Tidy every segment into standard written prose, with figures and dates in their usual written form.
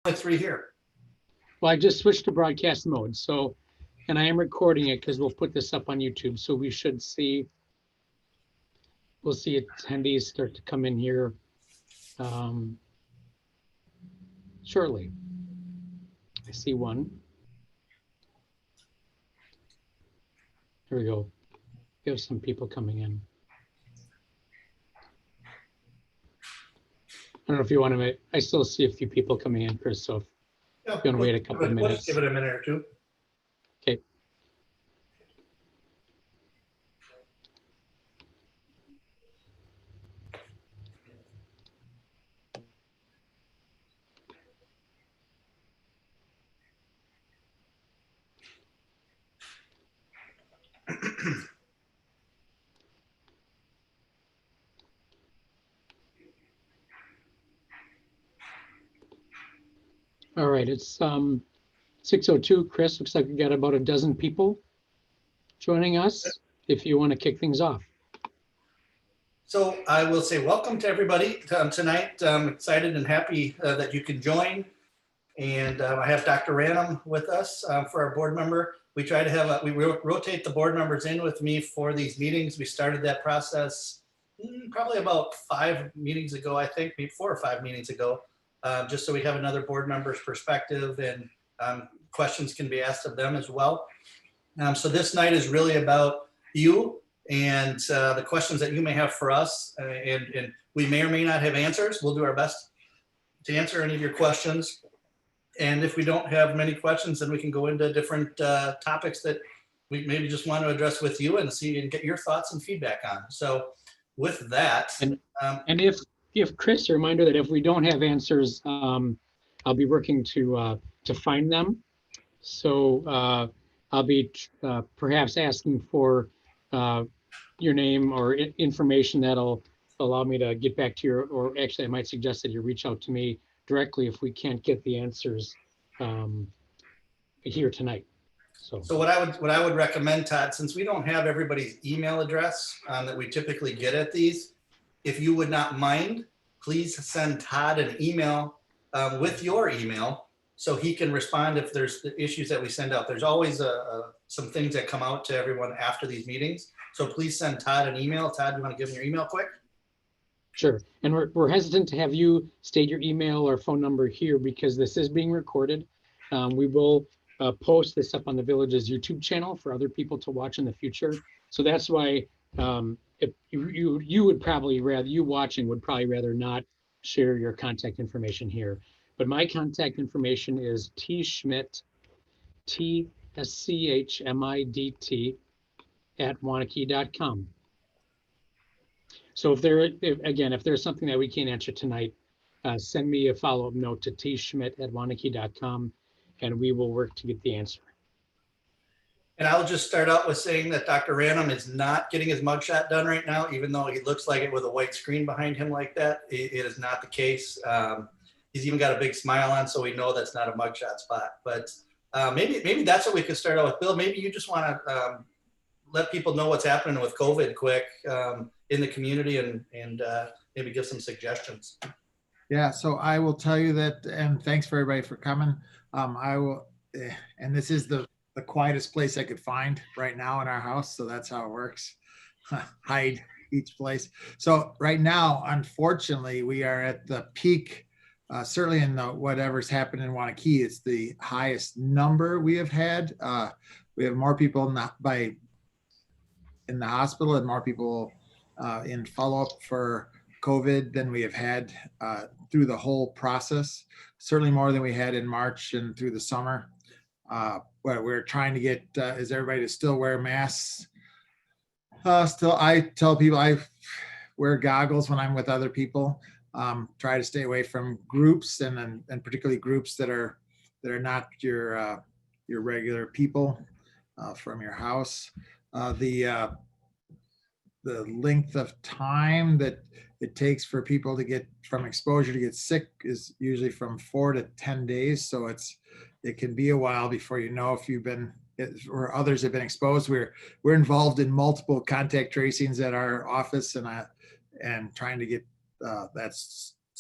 only three here. Well, I just switched to broadcast mode. So, and I am recording it because we'll put this up on YouTube. So we should see, we'll see attendees start to come in here um, shortly. I see one. Here we go. We have some people coming in. I don't know if you want to, I still see a few people coming in, Chris. So if Yeah, you want to wait a couple of we'll just minutes. give it a minute or two. Okay. All right, it's 6:02. Chris, looks like we got about a dozen people joining us. If you want to kick things off. So I will say welcome to everybody tonight. I'm excited and happy that you can join. And I have Dr. Ranum with us for our board member. We try to have, we rotate the board members in with me for these meetings. We started that process probably about 5 meetings ago, I think, maybe 4 or 5 meetings ago, just so we have another board member's perspective and questions can be asked of them as well. So this night is really about you and the questions that you may have for us. And we may or may not have answers. We'll do our best to answer any of your questions. And if we don't have many questions, then we can go into different topics that we maybe just want to address with you and see and get your thoughts and feedback on. So with that. And if Chris, a reminder that if we don't have answers, I'll be working to find them. So I'll be perhaps asking for your name or information that'll allow me to get back to you, or actually I might suggest that you reach out to me directly if we can't get the answers here tonight. So what I would recommend, Todd, since we don't have everybody's email address that we typically get at these, if you would not mind, please send Todd an email with your email so he can respond if there's the issues that we send out. There's always some things that come out to everyone after these meetings. So please send Todd an email. Todd, you want to give him your email quick? Sure. And we're hesitant to have you state your email or phone number here because this is being recorded. We will post this up on the Village's YouTube channel for other people to watch in the future. So that's why if you would probably rather, you watching would probably rather not share your contact information here. But my contact information is tschmidt, TSCHMIDT @waunakee.com. So if there's something that we can't answer tonight, send me a follow-up note to tschmidt@waunakee.com and we will work to get the answer. And I'll just start out with saying that Dr. Ranum is not getting his mugshot done right now, even though he looks like it with a white screen behind him like that. It is not the case. He's even got a big smile on, so we know that's not a mugshot spot. But maybe that's what we could start out with. Bill, maybe you just want to let people know what's happening with COVID quick in the community and maybe give some suggestions. Yeah, so I will tell you that, and thanks for everybody for coming. I will, and this is the quietest place I could find right now in our house, so that's how it works. Hide each place. So right now, unfortunately, we are at the peak. Certainly in whatever's happened in Waunakee, it's the highest number we have had. We have more people in the hospital and more people in follow-up for COVID than we have had through the whole process. Certainly more than we had in March and through the summer. We're trying to get is everybody to still wear masks. Still, I tell people I wear goggles when I'm with other people. Try to stay away from groups and particularly groups that are not your regular people from your house. The length of time that it takes for people to get from exposure to get sick is usually from 4 to 10 days. So it can be a while before you know if you've been or others have been exposed. We're involved in multiple contact tracings at our office and trying to get that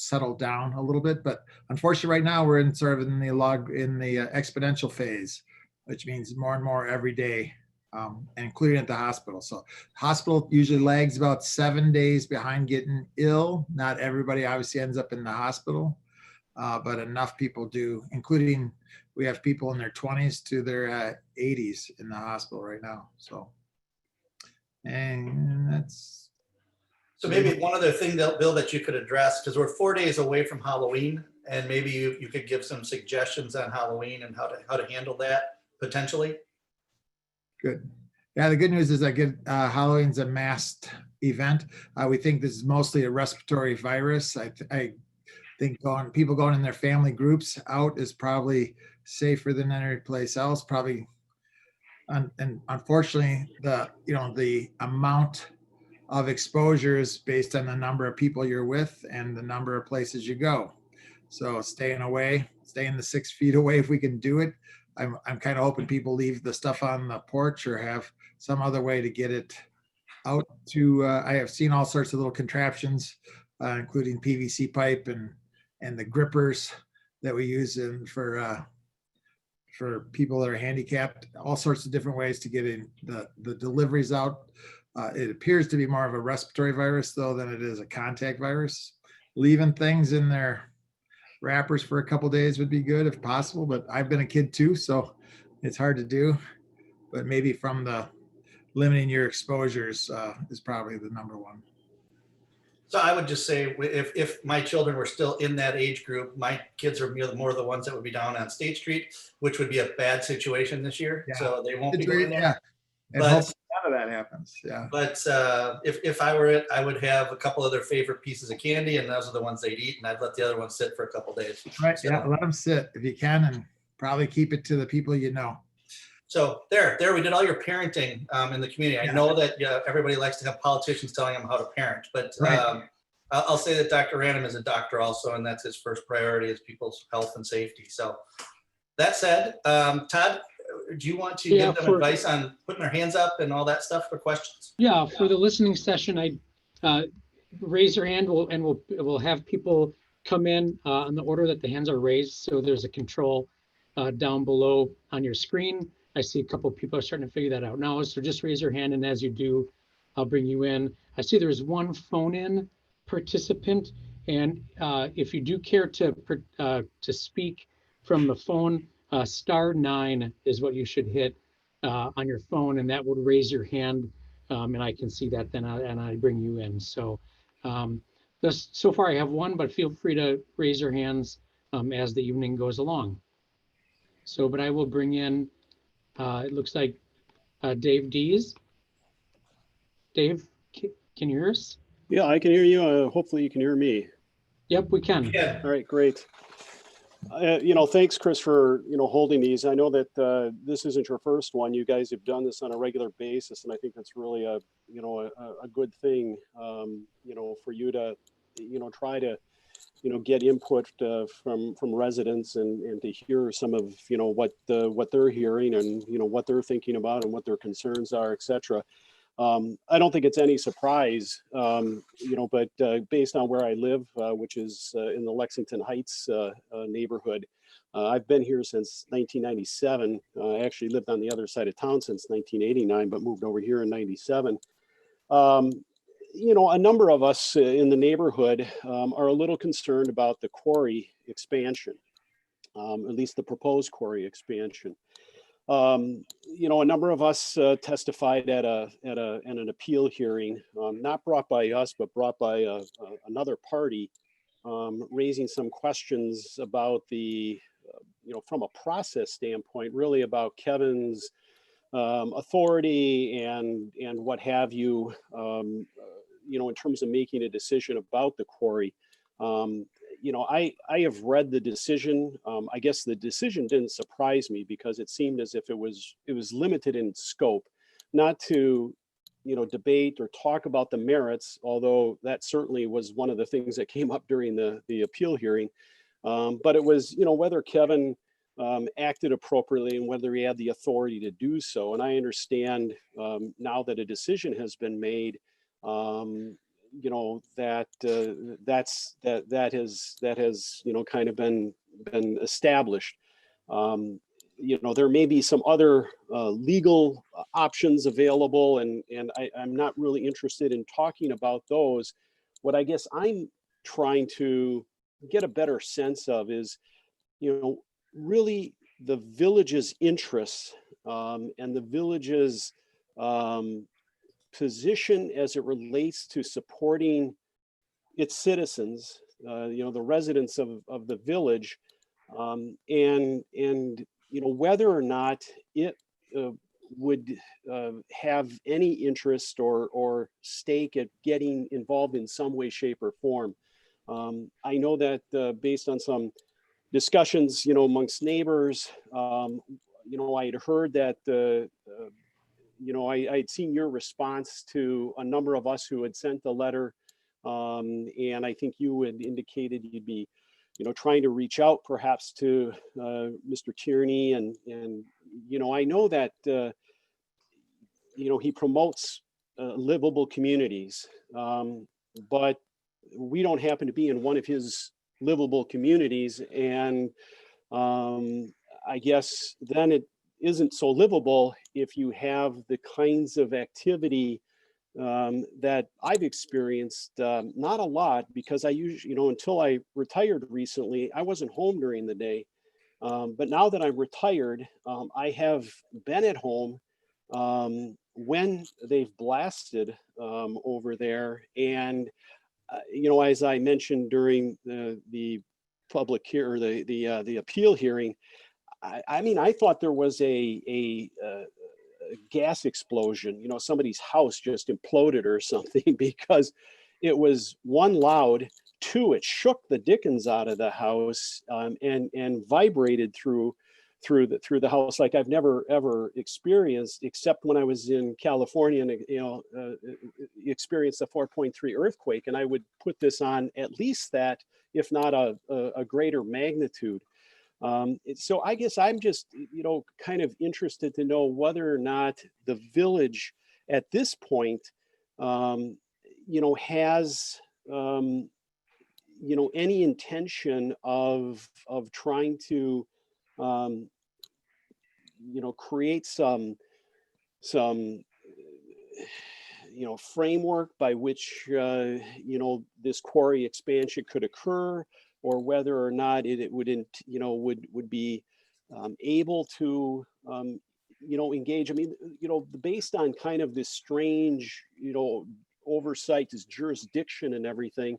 settle down a little bit. But unfortunately, right now we're in sort of in the exponential phase, which means more and more every day, including at the hospital. So hospital usually lags about 7 days behind getting ill. Not everybody obviously ends up in the hospital, but enough people do, including we have people in their 20s to their 80s in the hospital right now. So, and that's So maybe one other thing, Bill, that you could address, because we're 4 days away from Halloween, and maybe you could give some suggestions on Halloween and how to handle that potentially. good. Yeah, the good news is that Halloween's a masked event. We think this is mostly a respiratory virus. I think people going in their family groups out is probably safer than any place else. Probably, and unfortunately, the amount of exposures based on the number of people you're with and the number of places you go. So staying the 6 feet away if we can do it. I'm kind of hoping people leave the stuff on the porch or have some other way to get it out to, I have seen all sorts of little contraptions, including PVC pipe and the grippers that we use for people that are handicapped, all sorts of different ways to get in the deliveries out. It appears to be more of a respiratory virus, though, than it is a contact virus. Leaving things in their wrappers for a couple days would be good if possible, but I've been a kid too, so it's hard to do. But maybe from the limiting your exposures is probably the number one. So I would just say if my children were still in that age group, my kids are more the ones that would be down on State Street, which would be a bad situation this year. Yeah. So they won't be going there. Yeah. And But- hopefully none of that happens. Yeah. But if I were it, I would have a couple of their favorite pieces of candy, and those are the ones they'd eat, and I'd let the other ones sit for a couple days. Right. So, Yeah. Let them sit if you can, and probably keep it to the people you know. So there, we did all your parenting in the community. I Yeah. know that everybody likes to have politicians telling them how to parent, but Right. I'll say that Dr. Random is a doctor also, and that's his first priority is people's health and safety. So that said, Todd, do you want to Yeah, give them advice on putting their hands up and all that stuff for questions? Yeah, for the listening session, raise your hand and we'll have people come in in the order that the hands are raised. So there's a control down below on your screen. I see a couple of people are starting to figure that out now. So just raise your hand, and as you do, I'll bring you in. I see there's one phone-in participant, and if you do care to speak from the phone, *9 is what you should hit on your phone, and that would raise your hand, and I can see that then, and I bring you in. So so far I have one, but feel free to raise your hands as the evening goes along. So, but I will bring in, it looks like Dave Dees. Dave, can you hear us? Yeah, I can hear you. Hopefully you can hear me. Yep, we can. Yeah. All right, great. Thanks, Chris, for, holding these. I know that this isn't your first one. You guys have done this on a regular basis, and I think that's really a good thing, for you to, try to, get input from residents and to hear some of, what they're hearing and, what they're thinking about and what their concerns are, et cetera. I don't think it's any surprise, but based on where I live, which is in the Lexington Heights neighborhood, I've been here since 1997. I actually lived on the other side of town since 1989, but moved over here in 97. A number of us in the neighborhood are a little concerned about the quarry expansion, at least the proposed quarry expansion. A number of us testified at an appeal hearing, not brought by us, but brought by another party, raising some questions about the, from a process standpoint, really about Kevin's authority and what have you, in terms of making a decision about the quarry. I have read the decision. I guess the decision didn't surprise me because it seemed as if it was limited in scope, not to, debate or talk about the merits, although that certainly was one of the things that came up during the appeal hearing. But it was, whether Kevin acted appropriately and whether he had the authority to do so. And I understand now that a decision has been made, that has kind of been established. There may be some other legal options available, and I'm not really interested in talking about those. What I guess I'm trying to get a better sense of is, really the village's interests, and the village's position as it relates to supporting its citizens, the residents of the village, and whether or not it would have any interest or stake at getting involved in some way, shape, or form. I know that based on some discussions, amongst neighbors, I had heard that I'd seen your response to a number of us who had sent the letter, and I think you had indicated you'd be, trying to reach out perhaps to Mr. Tierney, and I know that he promotes livable communities, but we don't happen to be in one of his livable communities, and I guess then it isn't so livable if you have the kinds of activity that I've experienced. Not a lot, because I usually, until I retired recently, I wasn't home during the day. But now that I'm retired, I have been at home when they've blasted over there. And, as I mentioned during the public here, or the appeal hearing, I mean, I thought there was a gas explosion, somebody's house just imploded or something, because it was, one, loud, two, it shook the dickens out of the house, and vibrated through the house like I've never ever experienced, except when I was in California and experienced a 4.3 earthquake, and I would put this on at least that, if not a greater magnitude. So I guess I'm just, kind of interested to know whether or not the village at this point, has, any intention of trying to, create some, framework by which, this quarry expansion could occur, or whether or not it would be able to, engage. I mean, based on kind of this strange, oversight, this jurisdiction and everything.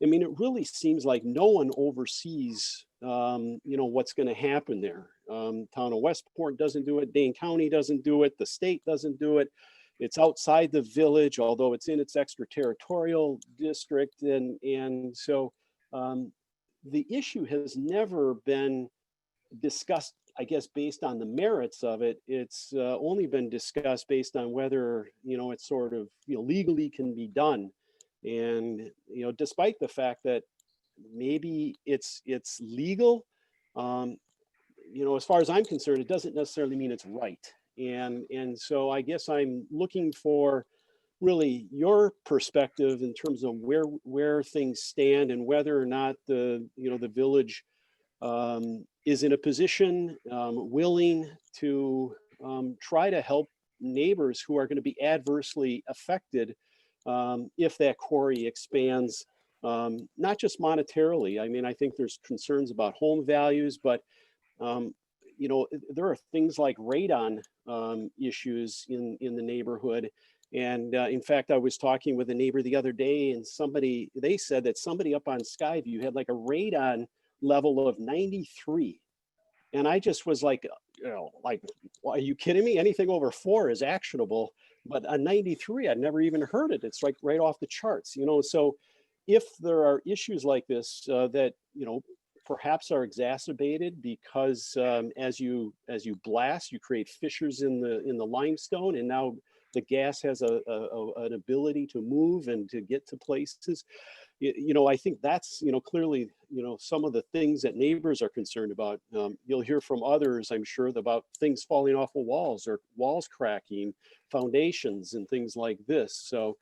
I mean, it really seems like no one oversees, what's going to happen there. Town of Westport doesn't do it. Dane County doesn't do it. The state doesn't do it. It's outside the village, although it's in its extraterritorial district. And so the issue has never been discussed, I guess, based on the merits of it. It's only been discussed based on whether, it sort of, legally can be done. And, despite the fact that maybe it's legal, as far as I'm concerned, it doesn't necessarily mean it's right. And so I guess I'm looking for really your perspective in terms of where things stand, and whether or not the village is in a position, willing to try to help neighbors who are going to be adversely affected if that quarry expands, not just monetarily. I mean, I think there's concerns about home values, but there are things like radon issues in the neighborhood. And in fact, I was talking with a neighbor the other day, and they said that somebody up on Skyview had like a radon level of 93. And I just was like, are you kidding me? Anything over 4 is actionable, but a 93, I'd never even heard it. It's like right off the charts, So if there are issues like this that, perhaps are exacerbated because as you blast, you create fissures in the limestone, and now the gas has an ability to move and to get to places. I think that's, clearly, some of the things that neighbors are concerned about. You'll hear from others, I'm sure, about things falling off of walls, or walls cracking, foundations, and things like this. So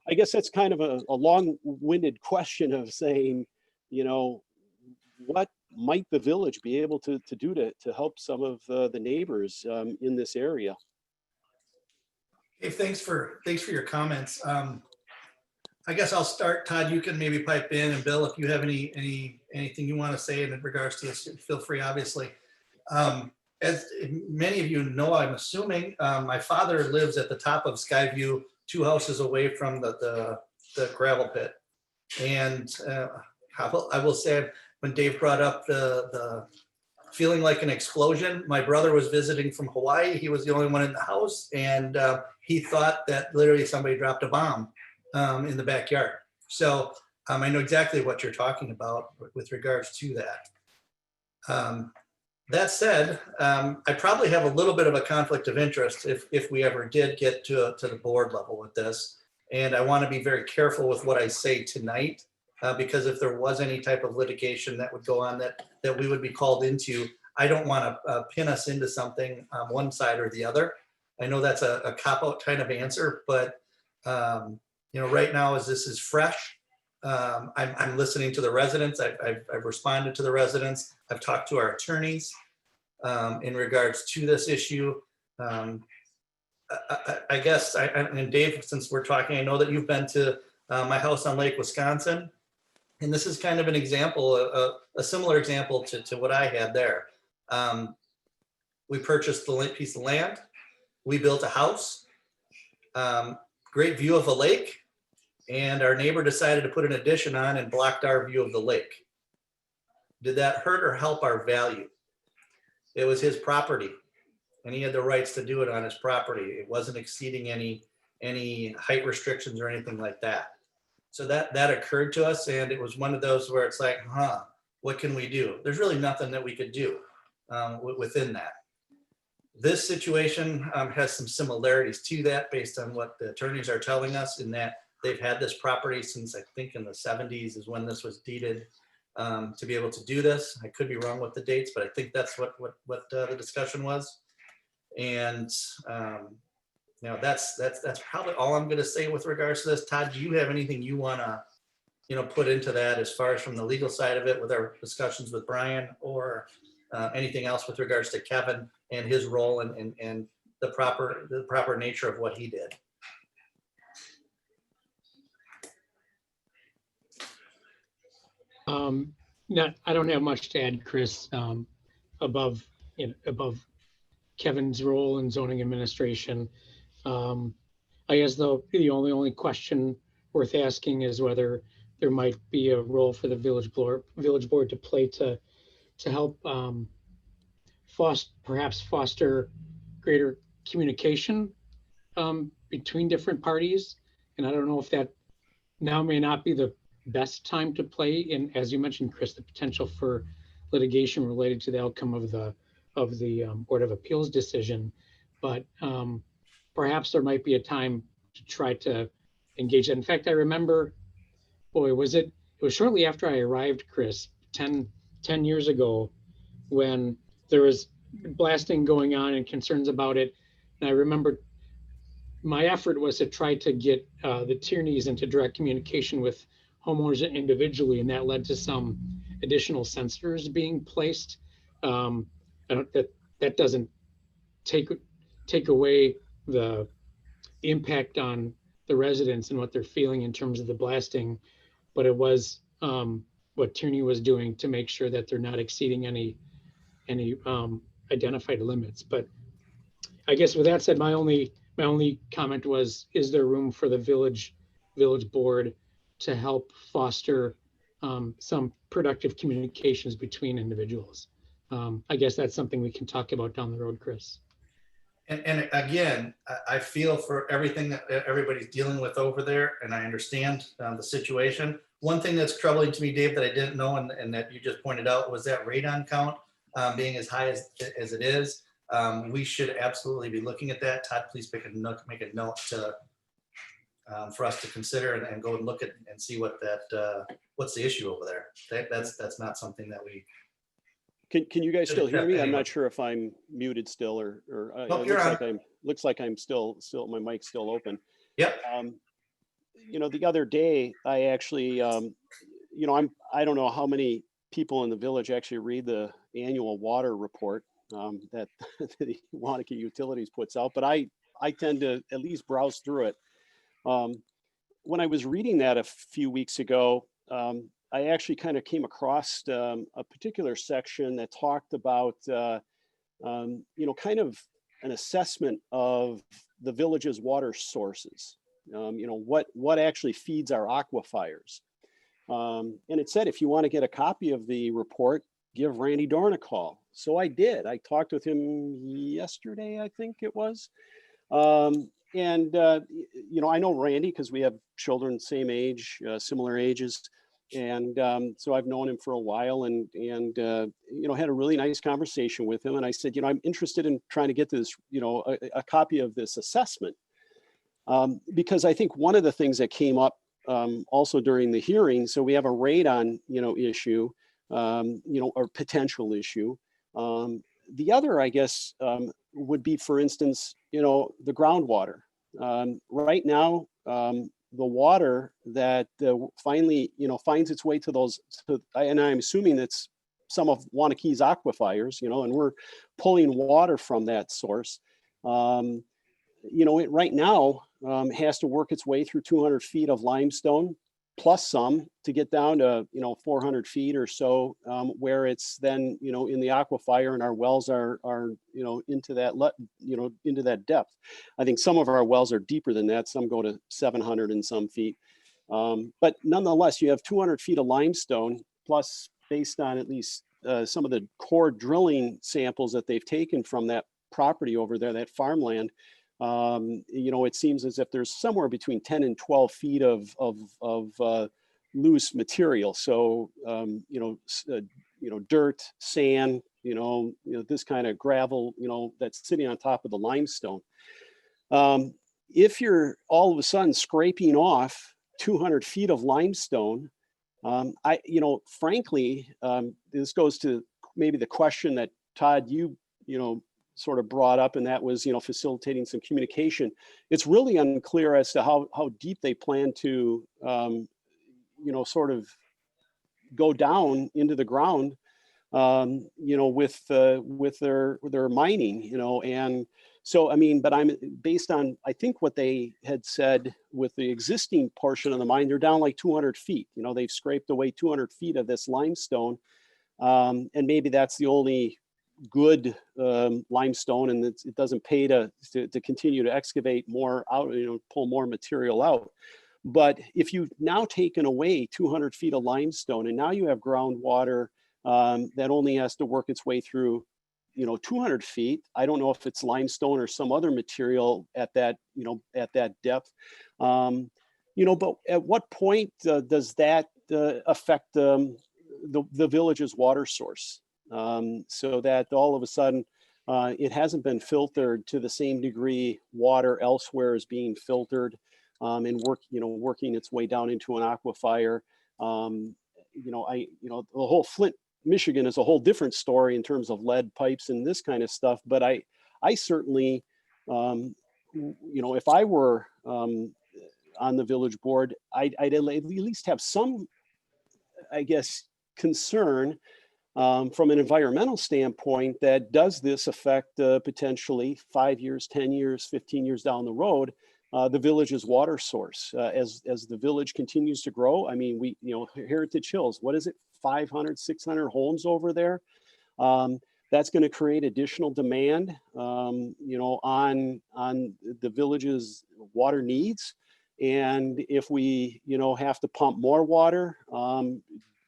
I guess that's kind of a long-winded question of saying, you know, what might the village be able to do to help some of the neighbors in this area? Hey, thanks for your comments. I guess I'll start. Todd, you can maybe pipe in, and Bill, if you have anything you want to say in regards to this, feel free, obviously. As many of you know, I'm assuming, my father lives at the top of Skyview, 2 houses away from the gravel pit. And I will say, when Dave brought up the feeling like an explosion, my brother was visiting from Hawaii. He was the only one in the house, and he thought that literally somebody dropped a bomb in the backyard. So I know exactly what you're talking about with regards to that. That said, I probably have a little bit of a conflict of interest if we ever did get to the board level with this. And I want to be very careful with what I say tonight, because if there was any type of litigation that would go on that we would be called into, I don't want to pin us into something on one side or the other. I know that's a cop-out kind of answer, but right now, as this is fresh, I'm listening to the residents. I've responded to the residents. I've talked to our attorneys in regards to this issue. I guess, and Dave, since we're talking, I know that you've been to my house on Lake Wisconsin, and this is kind of an example, a similar example to what I had there. We purchased the piece of land. We built a house, great view of a lake, and our neighbor decided to put an addition on and blocked our view of the lake. Did that hurt or help our value? It was his property, and he had the rights to do it on his property. It wasn't exceeding any height restrictions or anything like that. So that occurred to us, and it was one of those where it's like, what can we do? There's really nothing that we could do within that. This situation has some similarities to that based on what the attorneys are telling us, in that they've had this property since, I think, in the 70s is when this was deeded to be able to do this. I could be wrong with the dates, but I think that's what the discussion was. And that's probably all I'm going to say with regards to this. Todd, do you have anything you want to put into that as far as from the legal side of it with our discussions with Brian, or anything else with regards to Kevin and his role and the proper nature of what he did? I don't have much to add, Chris, above Kevin's role in zoning administration. I guess the only question worth asking is whether there might be a role for the village board to play to help foster greater communication between different parties. And I don't know if that now may not be the best time to play in, as you mentioned, Chris, the potential for litigation related to the outcome of the Board of Appeals decision. But perhaps there might be a time to try to engage that. In fact, I remember, it was shortly after I arrived, Chris, 10 years ago, when there was blasting going on and concerns about it. And I remember my effort was to try to get the Tierney's into direct communication with homeowners individually, and that led to some additional sensors being placed. That doesn't take away the impact on the residents and what they're feeling in terms of the blasting, but it was what Tierney was doing to make sure that they're not exceeding any identified limits. But I guess with that said, my only comment was, is there room for the village board to help foster some productive communications between individuals? I guess that's something we can talk about down the road, Chris. And again, I feel for everything that everybody's dealing with over there, and I understand the situation. One thing that's troubling to me, Dave, that I didn't know and that you just pointed out, was that radon count being as high as it is. We should absolutely be looking at that. Todd, please make a note to for us to consider and go and look at and see what's the issue over there. That's not something that we. Can you guys still hear me? I'm not sure if I'm muted still or Nope, you're on. looks like I'm still my mic's still open. Yep. the other day, I actually, I don't know how many people in the village actually read the annual water report that the Wanakee Utilities puts out, but I tend to at least browse through it. Um, when I was reading that a few weeks ago, I actually kind of came across a particular section that talked about, kind of an assessment of the village's water sources. What actually feeds our aquifers. And it said, if you want to get a copy of the report, give Randy Dorn a call. So I did. I talked with him yesterday, I think it was. I know Randy because we have children same age, similar ages. And so I've known him for a while and had a really nice conversation with him. And I said, I'm interested in trying to get this, a copy of this assessment. Because I think one of the things that came up also during the hearing, so we have a radon, issue, or potential issue. The other, I guess, would be, for instance, the groundwater. Right now, the water that finally, finds its way to those, and I'm assuming that's some of Wanakee's aquifers, and we're pulling water from that source. It right now has to work its way through 200 feet of limestone plus some to get down to 400 feet or so, where it's then in the aquifer, and our wells are into that depth. I think some of our wells are deeper than that. Some go to 700 and some feet, but nonetheless, you have 200 feet of limestone plus, based on at least some of the core drilling samples that they've taken from that property over there, that farmland. It seems as if there's somewhere between 10 and 12 feet of loose material. So, dirt, sand, this kind of gravel, that's sitting on top of the limestone. If you're all of a sudden scraping off 200 feet of limestone, frankly, this goes to maybe the question that Todd, you sort of brought up, and that was, facilitating some communication. It's really unclear as to how deep they plan to, sort of go down into the ground, with their mining, and so, but I'm based on, I think what they had said with the existing portion of the mine, they're down like 200 feet. They've scraped away 200 feet of this limestone, and maybe that's the only good limestone, and it doesn't pay to continue to excavate more out, pull more material out. But if you've now taken away 200 feet of limestone, and now you have groundwater that only has to work its way through 200 feet. I don't know if it's limestone or some other material at that depth. But at what point does that affect the village's water source? So that all of a sudden it hasn't been filtered to the same degree water elsewhere is being filtered and working its way down into an aquifer. The whole Flint, Michigan is a whole different story in terms of lead pipes and this kind of stuff. But I certainly, if I were on the village board, I'd at least have some, I guess, concern from an environmental standpoint, that does this affect potentially 5 years, 10 years, 15 years down the road, the village's water source. As the village continues to grow, we, Heritage Hills, what is it, 500, 600 homes over there? That's going to create additional demand, on the village's water needs. And if we, have to pump more water,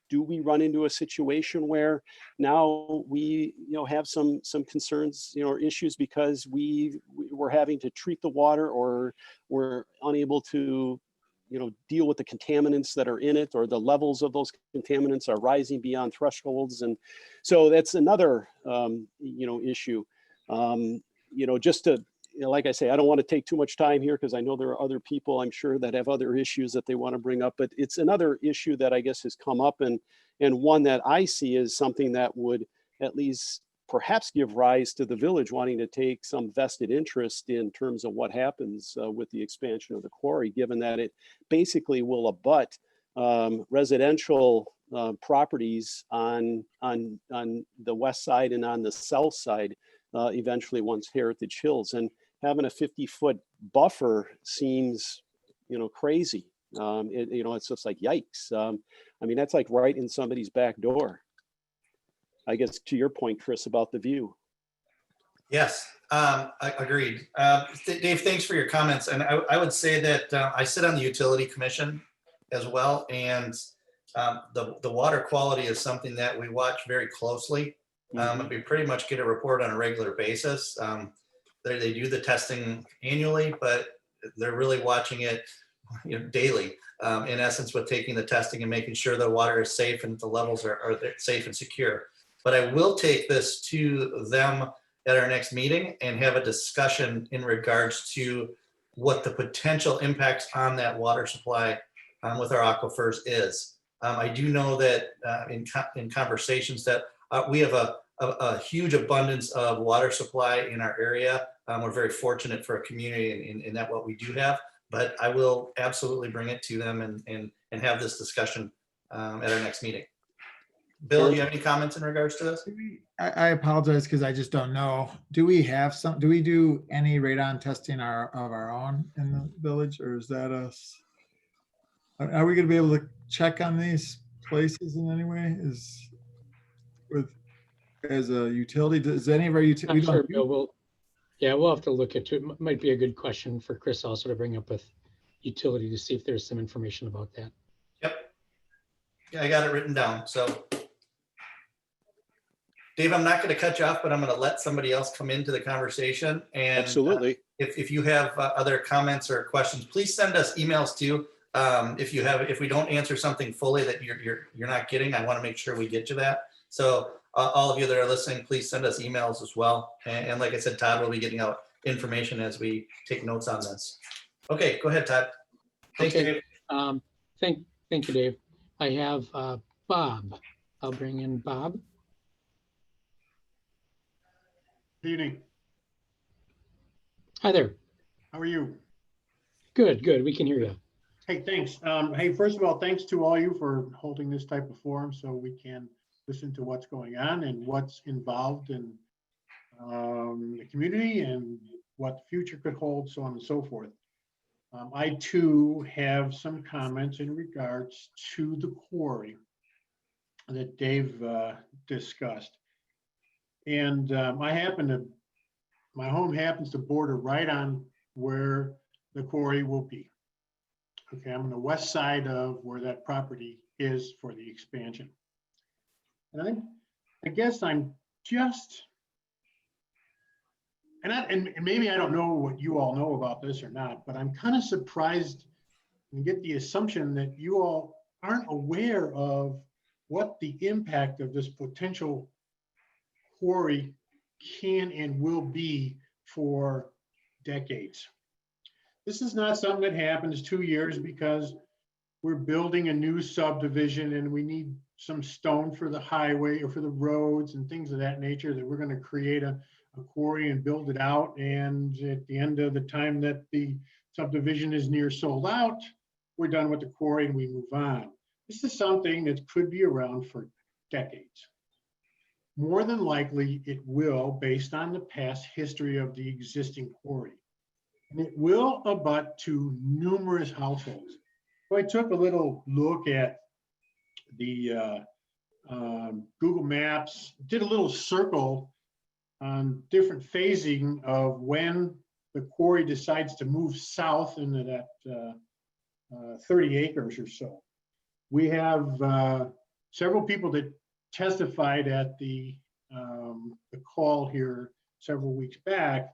do we run into a situation where now we, have some concerns, or issues because we're having to treat the water, or we're unable to, deal with the contaminants that are in it, or the levels of those contaminants are rising beyond thresholds. And so that's another, issue. Just to, like I say, I don't want to take too much time here because I know there are other people, I'm sure, that have other issues that they want to bring up, but it's another issue that I guess has come up, and one that I see as something that would at least perhaps give rise to the village wanting to take some vested interest in terms of what happens with the expansion of the quarry, given that it basically will abut residential properties on the west side and on the south side eventually once Heritage Hills. And having a 50-foot buffer seems, crazy. It's just like, yikes. I mean, that's like right in somebody's back door. I guess to your point, Chris, about the view. Yes, I agreed. Dave, thanks for your comments. And I would say that I sit on the utility commission as well. And the water quality is something that we watch very closely. We pretty much get a report on a regular basis. They do the testing annually, but they're really watching it daily, in essence, with taking the testing and making sure the water is safe and the levels are safe and secure. But I will take this to them at our next meeting and have a discussion in regards to what the potential impacts on that water supply with our aquifers is. I do know that in conversations that we have a huge abundance of water supply in our area. We're very fortunate for a community in that what we do have, but I will absolutely bring it to them and have this discussion at our next meeting. Bill, do you have any comments in regards to this? I apologize because I just don't know. Do we do any radon testing of our own in the village, or is that us? Are we going to be able to check on these places in any way? As a utility, does any of our utility? Sure, Bill, we'll have to look into it. Might be a good question for Chris also to bring up with utility to see if there's some information about that. Yep. Yeah, I got it written down. So Dave, I'm not going to cut you off, but I'm going to let somebody else come into the conversation. And absolutely. If you have other comments or questions, please send us emails too. If we don't answer something fully that you're not getting, I want to make sure we get to that. So all of you that are listening, please send us emails as well. And like I said, Todd will be getting out information as we take notes on this. Okay, go ahead, Todd. Thanks, Okay. Dave. Thank you, Dave. I have Bob. I'll bring in Bob. Good evening. Hi there. How are you? Good. We can hear you. Hey, thanks. Hey, first of all, thanks to all you for holding this type of forum so we can listen to what's going on and what's involved in the community and what the future could hold, so on and so forth. I too have some comments in regards to the quarry that Dave discussed. And my home happens to border right on where the quarry will be. Okay, I'm on the west side of where that property is for the expansion. And I guess I'm just, and maybe I don't know what you all know about this or not, but I'm kind of surprised and get the assumption that you all aren't aware of what the impact of this potential quarry can and will be for decades. This is not something that happens 2 years because we're building a new subdivision and we need some stone for the highway or for the roads and things of that nature, that we're going to create a quarry and build it out. And at the end of the time that the subdivision is near sold out, we're done with the quarry and we move on. This is something that could be around for decades. More than likely, it will, based on the past history of the existing quarry. And it will abut to numerous households. So I took a little look at the Google Maps, did a little circle on different phasing of when the quarry decides to move south into that 30 acres or so. We have several people that testified at the call here several weeks back.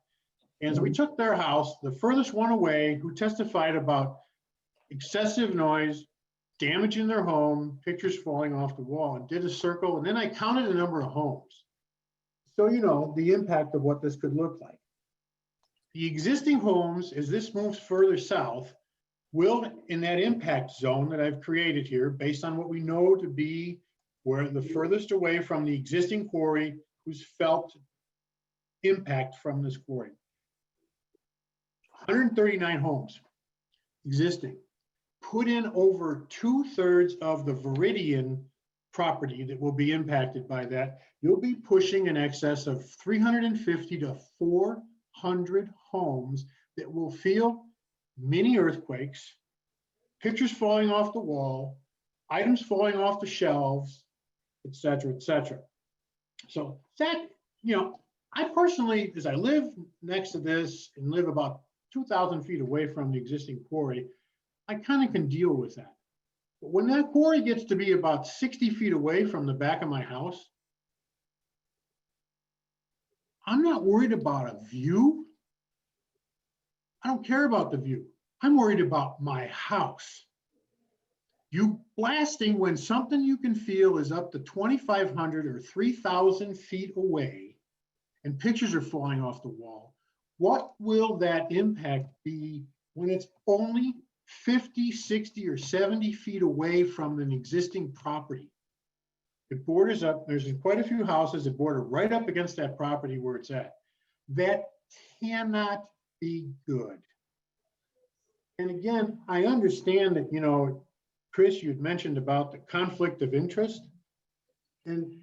And so we took their house, the furthest one away, who testified about excessive noise, damaging their home, pictures falling off the wall, and did a circle. And then I counted the number of homes. So, you know, the impact of what this could look like. The existing homes, as this moves further south, will, in that impact zone that I've created here, based on what we know to be where the furthest away from the existing quarry who's felt impact from this quarry. 139 homes existing. Put in over 2/3 of the Viridian property that will be impacted by that. You'll be pushing in excess of 350 to 400 homes that will feel mini earthquakes, pictures falling off the wall, items falling off the shelves, et cetera, et cetera. So that, I personally, as I live next to this and live about 2,000 feet away from the existing quarry, I kind of can deal with that. But when that quarry gets to be about 60 feet away from the back of my house, I'm not worried about a view. I don't care about the view. I'm worried about my house. You blasting when something you can feel is up to 2,500 or 3,000 feet away and pictures are flying off the wall. What will that impact be when it's only 50, 60, or 70 feet away from an existing property? It borders up, there's quite a few houses that border right up against that property where it's at. That cannot be good. And again, I understand that, Chris, you'd mentioned about the conflict of interest. And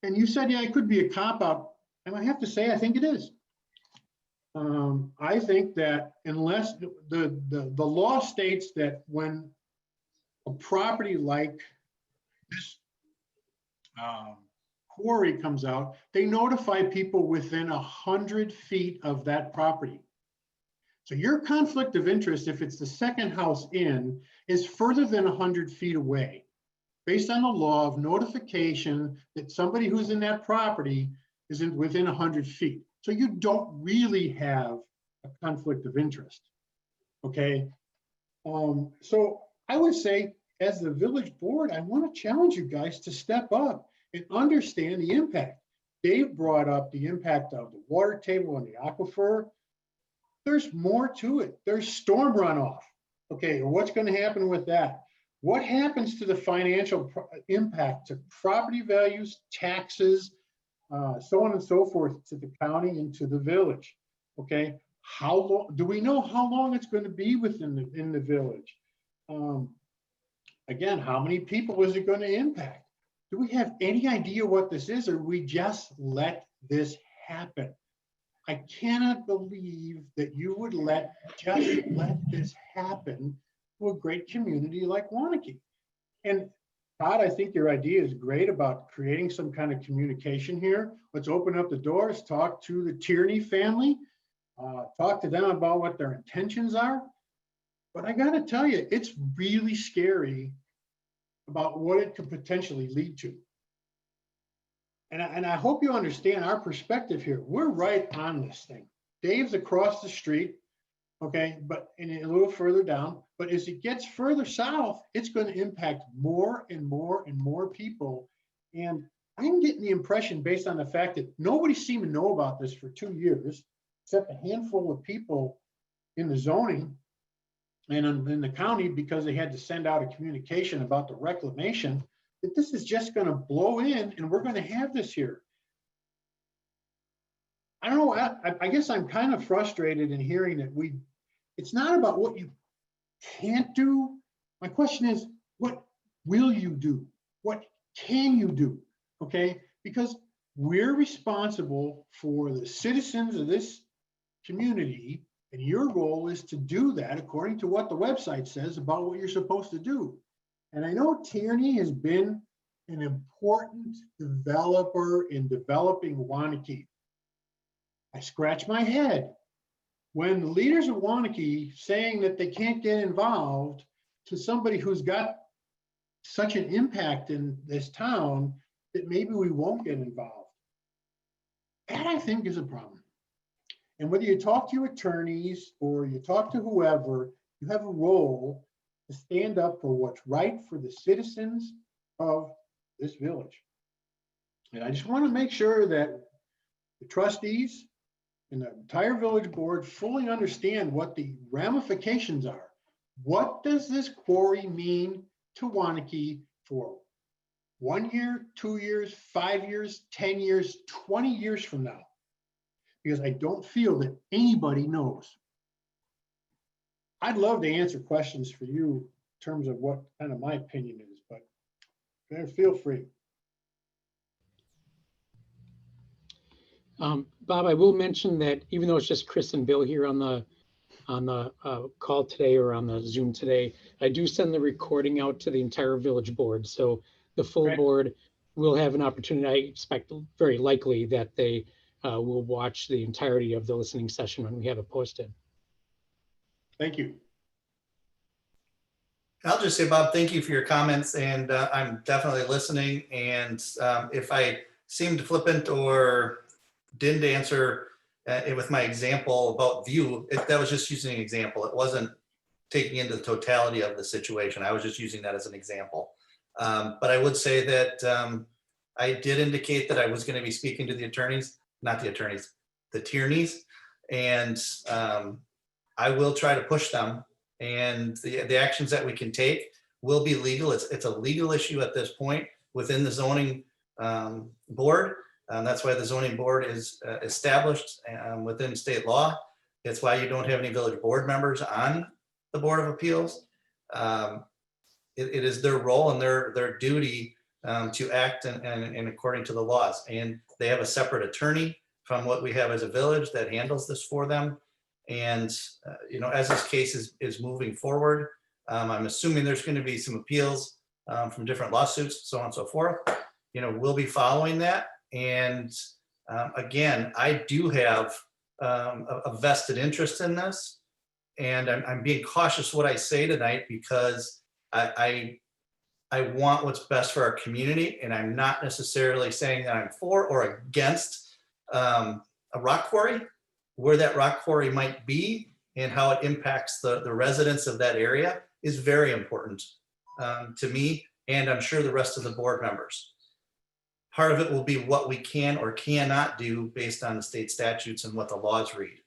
you said, yeah, it could be a cop-out. And I have to say, I think it is. I think that unless the law states that when a property like this quarry comes out, they notify people within 100 feet of that property. So your conflict of interest, if it's the second house in, is further than 100 feet away, based on the law of notification that somebody who's in that property is within 100 feet. So you don't really have a conflict of interest, okay? So I would say, as the village board, I want to challenge you guys to step up and understand the impact. Dave brought up the impact of the water table and the aquifer. There's more to it. There's storm runoff. Okay, what's going to happen with that? What happens to the financial impact to property values, taxes, so on and so forth, to the county and to the village? Okay, how long do we know how long it's going to be within the village? Again, how many people is it going to impact? Do we have any idea what this is, or we just let this happen? I cannot believe that you would just let this happen to a great community like Waunakee. And Todd, I think your idea is great about creating some kind of communication here. Let's open up the doors, talk to the Tierney family, talk to them about what their intentions are. But I got to tell you, it's really scary about what it could potentially lead to. And I hope you understand our perspective here. We're right on this thing. Dave's across the street, okay, but and a little further down. But as it gets further south, it's going to impact more and more and more people. And I'm getting the impression, based on the fact that nobody seemed to know about this for 2 years, except a handful of people in the zoning and in the county, because they had to send out a communication about the reclamation, that this is just going to blow in and we're going to have this here. I don't know, I guess I'm kind of frustrated in hearing that it's not about what you can't do. My question is, what will you do? What can you do? Okay, because we're responsible for the citizens of this community, and your role is to do that according to what the website says about what you're supposed to do. And I know Tierney has been an important developer in developing Waunakee. I scratch my head when the leaders of Waunakee saying that they can't get involved to somebody who's got such an impact in this town that maybe we won't get involved. That, I think, is a problem. And whether you talk to your attorneys or you talk to whoever, you have a role to stand up for what's right for the citizens of this village. And I just want to make sure that the trustees and the entire village board fully understand what the ramifications are. What does this quarry mean to Waunakee for 1 year, 2 years, 5 years, 10 years, 20 years from now. Because I don't feel that anybody knows. I'd love to answer questions for you in terms of what kind of my opinion is, but feel free. Bob, I will mention that even though it's just Chris and Bill here on the call today or on the Zoom today, I do send the recording out to the entire village board. So the full Right. board will have an opportunity. I expect very likely that they will watch the entirety of the listening session when we have it posted. Thank you. I'll just say, Bob, thank you for your comments, and I'm definitely listening. And if I seemed flippant or didn't answer it with my example about view, that was just using an example. It wasn't taking into the totality of the situation. I was just using that as an example. But I would say that I did indicate that I was going to be speaking to the attorneys, not the attorneys, the Tierneys, and I will try to push them. And the actions that we can take will be legal. It's a legal issue at this point within the zoning board. That's why the zoning board is established within state law. It's why you don't have any village board members on the Board of Appeals. It is their role and their duty to act and according to the laws. And they have a separate attorney from what we have as a village that handles this for them. And, as this case is moving forward, I'm assuming there's going to be some appeals from different lawsuits, so on and so forth. We'll be following that. And again, I do have a vested interest in this. And I'm being cautious what I say tonight because I want what's best for our community. And I'm not necessarily saying that I'm for or against a rock quarry. Where that rock quarry might be and how it impacts the residents of that area is very important to me, and I'm sure the rest of the board members. Part of it will be what we can or cannot do based on the state statutes and what the laws read.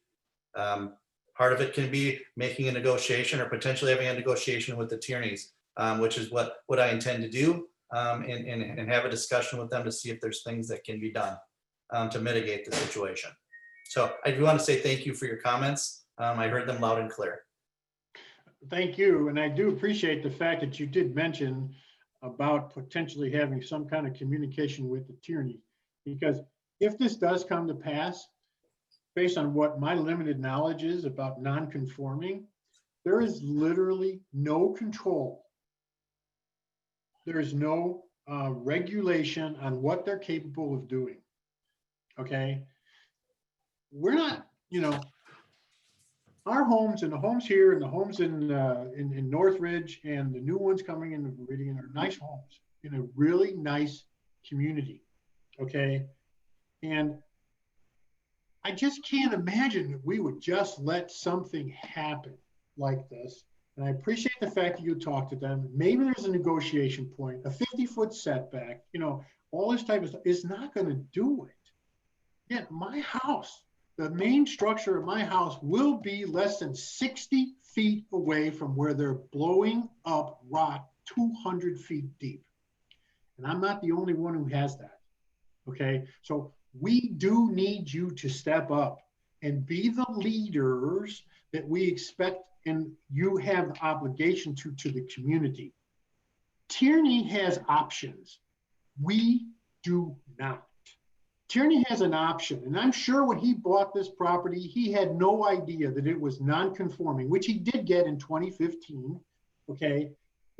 Part of it can be making a negotiation or potentially having a negotiation with the Tierneys, which is what I intend to do, and have a discussion with them to see if there's things that can be done to mitigate the situation. So I do want to say thank you for your comments. I heard them loud and clear. Thank you. And I do appreciate the fact that you did mention about potentially having some kind of communication with the Tierney. Because if this does come to pass, based on what my limited knowledge is about non-conforming, there is literally no control. There is no regulation on what they're capable of doing. Okay. We're not, our homes and the homes here and the homes in Northridge and the new ones coming in the Meridian are nice homes in a really nice community. Okay. And I just can't imagine that we would just let something happen like this. And I appreciate the fact that you talked to them. Maybe there's a negotiation point, a 50-foot setback, all this type of stuff is not going to do it. Yeah, my house. The main structure of my house will be less than 60 feet away from where they're blowing up rock 200 feet deep. And I'm not the only one who has that. Okay. So we do need you to step up and be the leaders that we expect and you have the obligation to the community. Tierney has options. We do not. Tierney has an option, and I'm sure when he bought this property, he had no idea that it was non-conforming, which he did get in 2015, okay?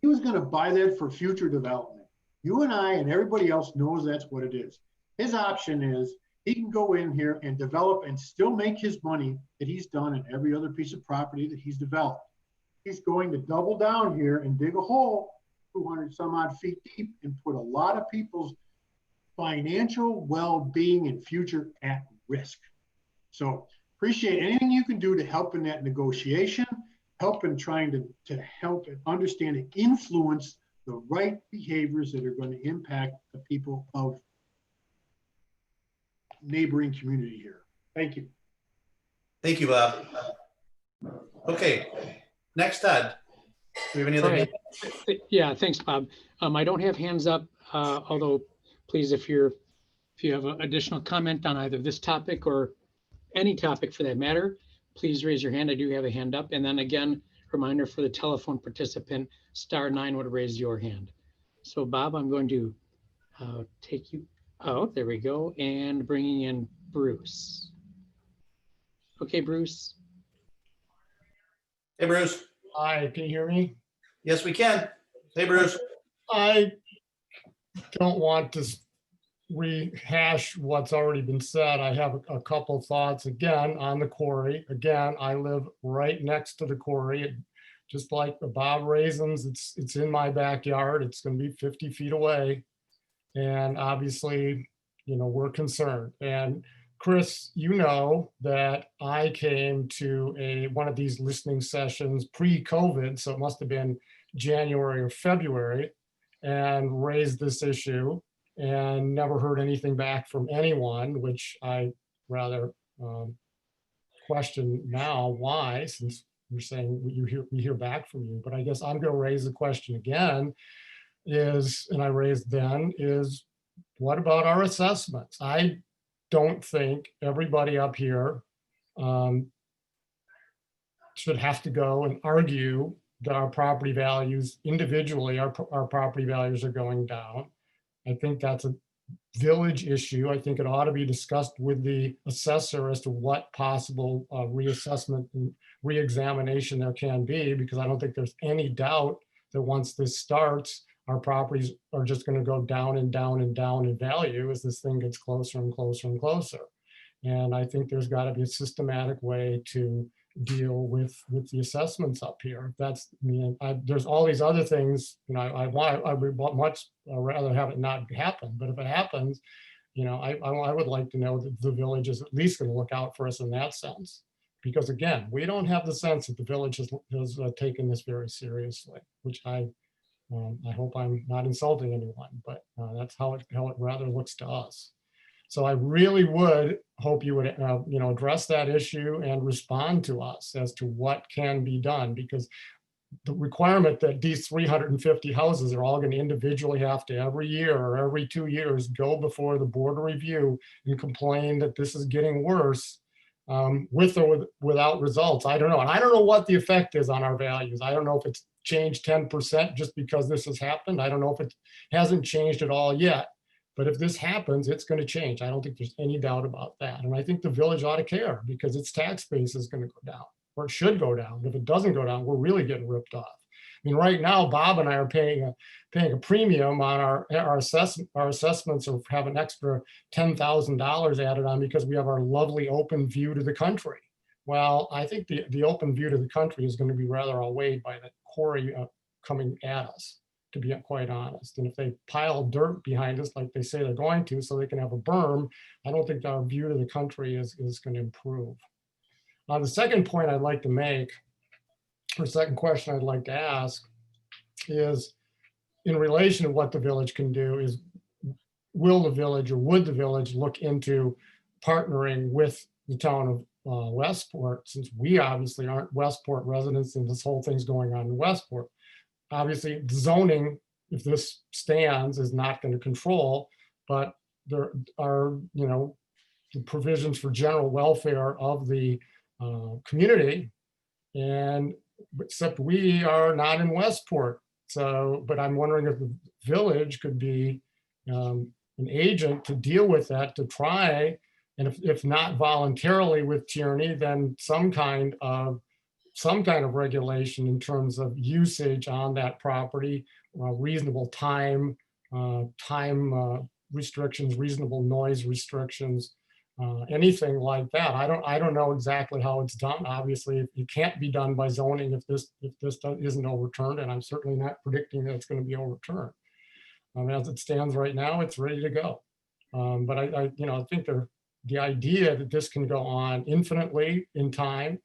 He was gonna buy that for future development. You and I and everybody else knows that's what it is. His option is he can go in here and develop and still make his money that he's done in every other piece of property that he's developed. He's going to double down here and dig a hole 200 some odd feet deep and put a lot of people's financial well-being and future at risk. So appreciate anything you can do to help in that negotiation, help in trying to help and understand and influence the right behaviors that are going to impact the people of neighboring community here. Thank you. Thank you, Bob. Okay, next, Todd. Do we have any other? All right. Yeah, thanks, Bob. I don't have hands up Although, please, if you have an additional comment on either this topic or any topic for that matter, please raise your hand. I do have a hand up. And then again, reminder for the telephone participant, *9 would raise your hand. So Bob, I'm going to take you out. There we go. And bringing in Bruce. Okay, Bruce. Hey, Bruce. Hi, can you hear me? Yes, we can. Hey, Bruce. I don't want to rehash what's already been said. I have a couple thoughts again on the quarry. Again, I live right next to the quarry. Just like the Bob Raisins, it's in my backyard. It's going to be 50 feet away. And obviously, we're concerned. And Chris, you know that I came to one of these listening sessions pre-COVID, so it must have been January or February, and raised this issue and never heard anything back from anyone, which I rather question now why, since you're saying we hear back from you. But I guess I'm going to raise the question again and I raised then, is what about our assessments? I don't think everybody up here should have to go and argue that our property values individually, our property values are going down. I think that's a village issue. I think it ought to be discussed with the assessor as to what possible reassessment and reexamination there can be, because I don't think there's any doubt that once this starts, our properties are just going to go down and down and down in value as this thing gets closer and closer and closer. And I think there's got to be a systematic way to deal with the assessments up here. There's all these other things, I would much rather have it not happen. But if it happens, I would like to know that the village is at least going to look out for us in that sense. Because again, we don't have the sense that the village has taken this very seriously, which I hope I'm not insulting anyone, but that's how it rather looks to us. So I really would hope you would, address that issue and respond to us as to what can be done, because the requirement that these 350 houses are all going to individually have to every year or every 2 years go before the board of review and complain that this is getting worse with or without results. I don't know. And I don't know what the effect is on our values. I don't know if it's changed 10% just because this has happened. I don't know if it hasn't changed at all yet. But if this happens, it's going to change. I don't think there's any doubt about that. And I think the village ought to care, because its tax base is going to go down, or it should go down. If it doesn't go down, we're really getting ripped off. I mean, right now, Bob and I are paying a premium on our assessments, or have an extra $10,000 added on because we have our lovely open view to the country. Well, I think the open view to the country is going to be rather outweighed by the quarry coming at us, to be quite honest. And if they pile dirt behind us like they say they're going to, so they can have a berm, I don't think our view to the country is going to improve. The second point I'd like to make, or second question I'd like to ask, is in relation to what the village can do, is will the village, or would the village look into partnering with the town of Westport, since we obviously aren't Westport residents and this whole thing's going on in Westport. Obviously, zoning, if this stands, is not going to control, but there are, the provisions for general welfare of the community, and except we are not in Westport. So, but I'm wondering if the village could be an agent to deal with that, to try, and if not voluntarily with Tierney, then some kind of regulation in terms of usage on that property, reasonable time restrictions, reasonable noise restrictions, anything like that. I don't know exactly how it's done. Obviously, it can't be done by zoning if this isn't overturned, and I'm certainly not predicting that it's going to be overturned. As it stands right now, it's ready to go. But I think the idea that this can go on infinitely in time,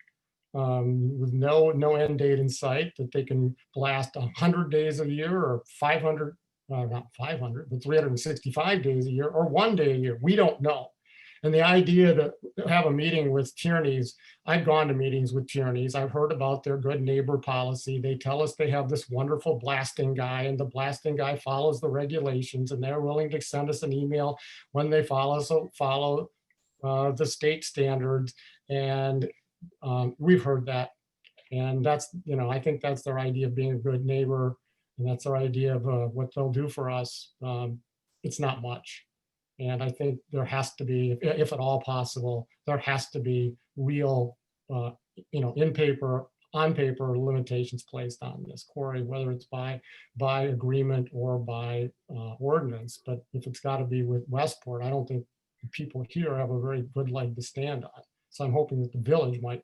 with no end date in sight, that they can blast 100 days a year, or 500, not 500, but 365 days a year, or 1 day a year. We don't know. And the idea to have a meeting with Tierney's, I've gone to meetings with Tierney's. I've heard about their good neighbor policy. They tell us they have this wonderful blasting guy, and the blasting guy follows the regulations, and they're willing to send us an email when they follow the state standards. And we've heard that. And that's, I think that's their idea of being a good neighbor. And that's their idea of what they'll do for us. It's not much. And I think there has to be, if at all possible, there has to be real, on paper limitations placed on this quarry, whether it's by agreement or by ordinance. But if it's got to be with Westport, I don't think the people here have a very good leg to stand on. So I'm hoping that the village might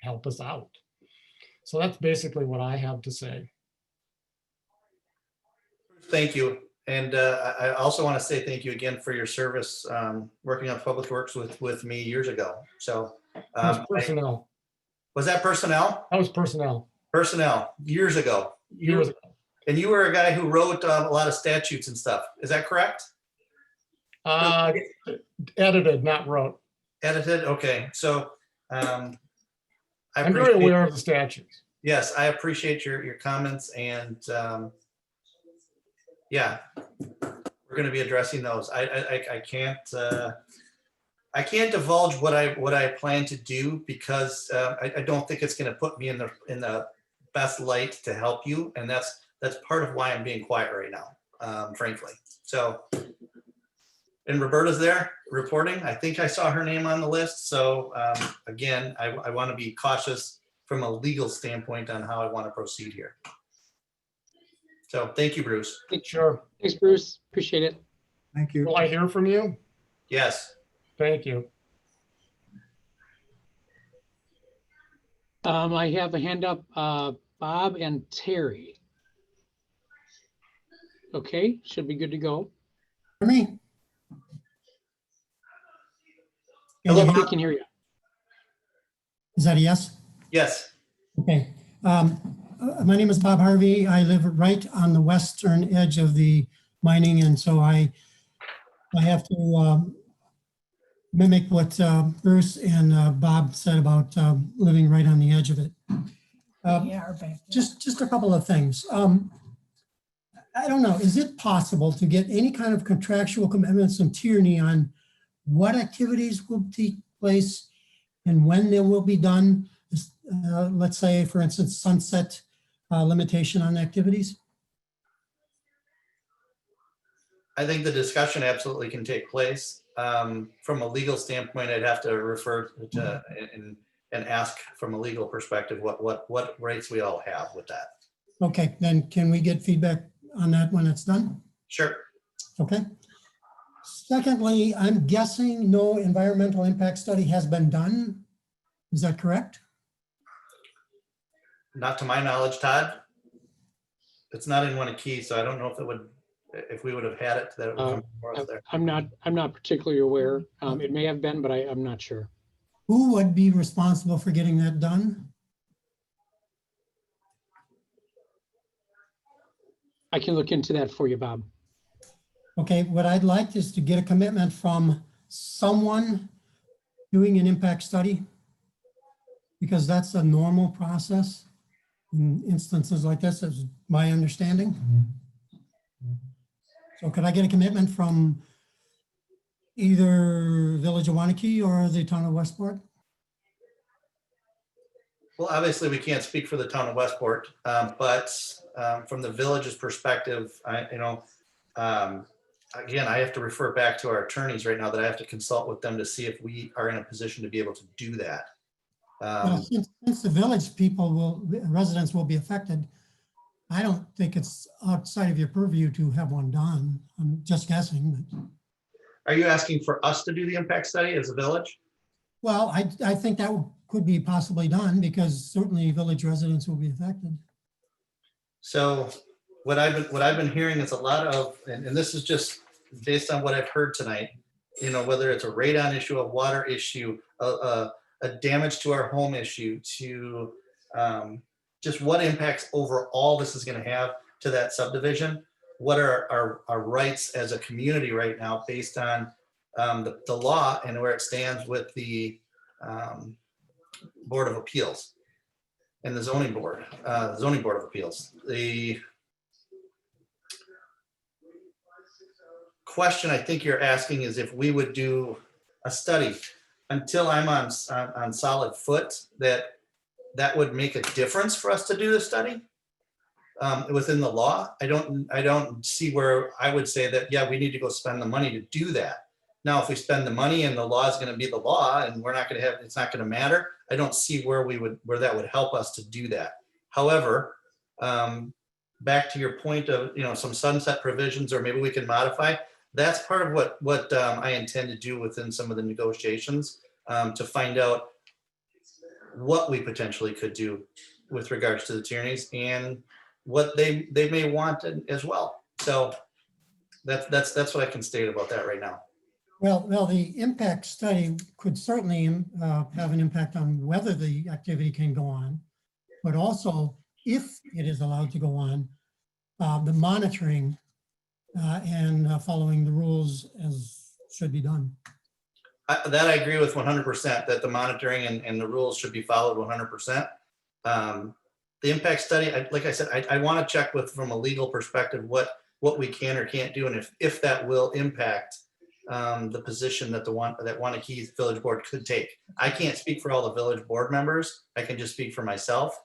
help us out. So that's basically what I have to say. Thank you. And I also want to say thank you again for your service working on Public Works with me years ago. So That was personnel. was that personnel? That was personnel. Personnel, years ago. Years ago. And you were a guy who wrote a lot of statutes and stuff. Is that correct? Edited, not wrote. Edited? Okay. So I I'm very appreciate- aware of the statutes. Yes, I appreciate your comments, and yeah, we're going to be addressing those. I can't divulge what I plan to do because I don't think it's going to put me in the best light to help you, and that's part of why I'm being quiet right now, frankly. So, and Roberta's there reporting. I think I saw her name on the list. So again, I want to be cautious from a legal standpoint on how I want to proceed here. So thank you, Bruce. Sure. Thanks, Bruce. Appreciate it. Thank you. Will I hear from you? Yes. Thank you. I have a hand up, Bob and Terry. Okay, should be good to go. For me? Hello, We Bob. can hear you. Is that a yes? Yes. Okay. My name is Bob Harvey. I live right on the western edge of the mining, and so I have to mimic what Bruce and Bob said about living right on the edge of it. Just a couple of things. I don't know, is it possible to get any kind of contractual commitments from Tierney on what activities will take place and when they will be done? Let's say, for instance, sunset limitation on activities? I think the discussion absolutely can take place. From a legal standpoint, I'd have to refer to and ask from a legal perspective what rights we all have with that. Okay, then can we get feedback on that when it's done? Sure. Okay. Secondly, I'm guessing no environmental impact study has been done. Is that correct? Not to my knowledge, Todd. It's not in Winnicky, so I don't know if we would have had it, that it would come before us there. I'm not particularly aware. It may have been, but I'm not sure. Who would be responsible for getting that done? I can look into that for you, Bob. Okay, what I'd like is to get a commitment from someone doing an impact study, because that's a normal process in instances like this, is my understanding. So could I get a commitment from either Village of Wanakee or the town of Westport? Well, obviously, we can't speak for the town of Westport, but from the village's perspective, again, I have to refer back to our attorneys right now that I have to consult with them to see if we are in a position to be able to do that. Well, since the village residents will be affected, I don't think it's outside of your purview to have one done. I'm just guessing. But, Are you asking for us to do the impact study as a village? well, I think that could be possibly done because certainly village residents will be affected. So what I've been hearing is a lot of, and this is just based on what I've heard tonight, whether it's a radon issue, a water issue, a damage to our home issue, to just what impacts overall this is going to have to that subdivision. What are our rights as a community right now based on the law and where it stands with the Board of Appeals and the zoning board of appeals. The question I think you're asking is if we would do a study. Until I'm on solid foot, that would make a difference for us to do the study within the law. I don't see where I would say that, yeah, we need to go spend the money to do that. Now, if we spend the money and the law is going to be the law and we're not going to have, it's not going to matter. I don't see where that would help us to do that. However, back to your point of, some sunset provisions, or maybe we can modify. That's part of what I intend to do within some of the negotiations, to find out what we potentially could do with regards to the tyrannies and what they may want as well. So that's what I can state about that right now. Well, the impact study could certainly have an impact on whether the activity can go on, but also if it is allowed to go on, the monitoring and following the rules as should be done. That I agree with 100%, that the monitoring and the rules should be followed 100%. The impact study, like I said, I want to check from a legal perspective what we can or can't do, and if that will impact the position that Waunakee Village Board could take. I can't speak for all the village board members. I can just speak for myself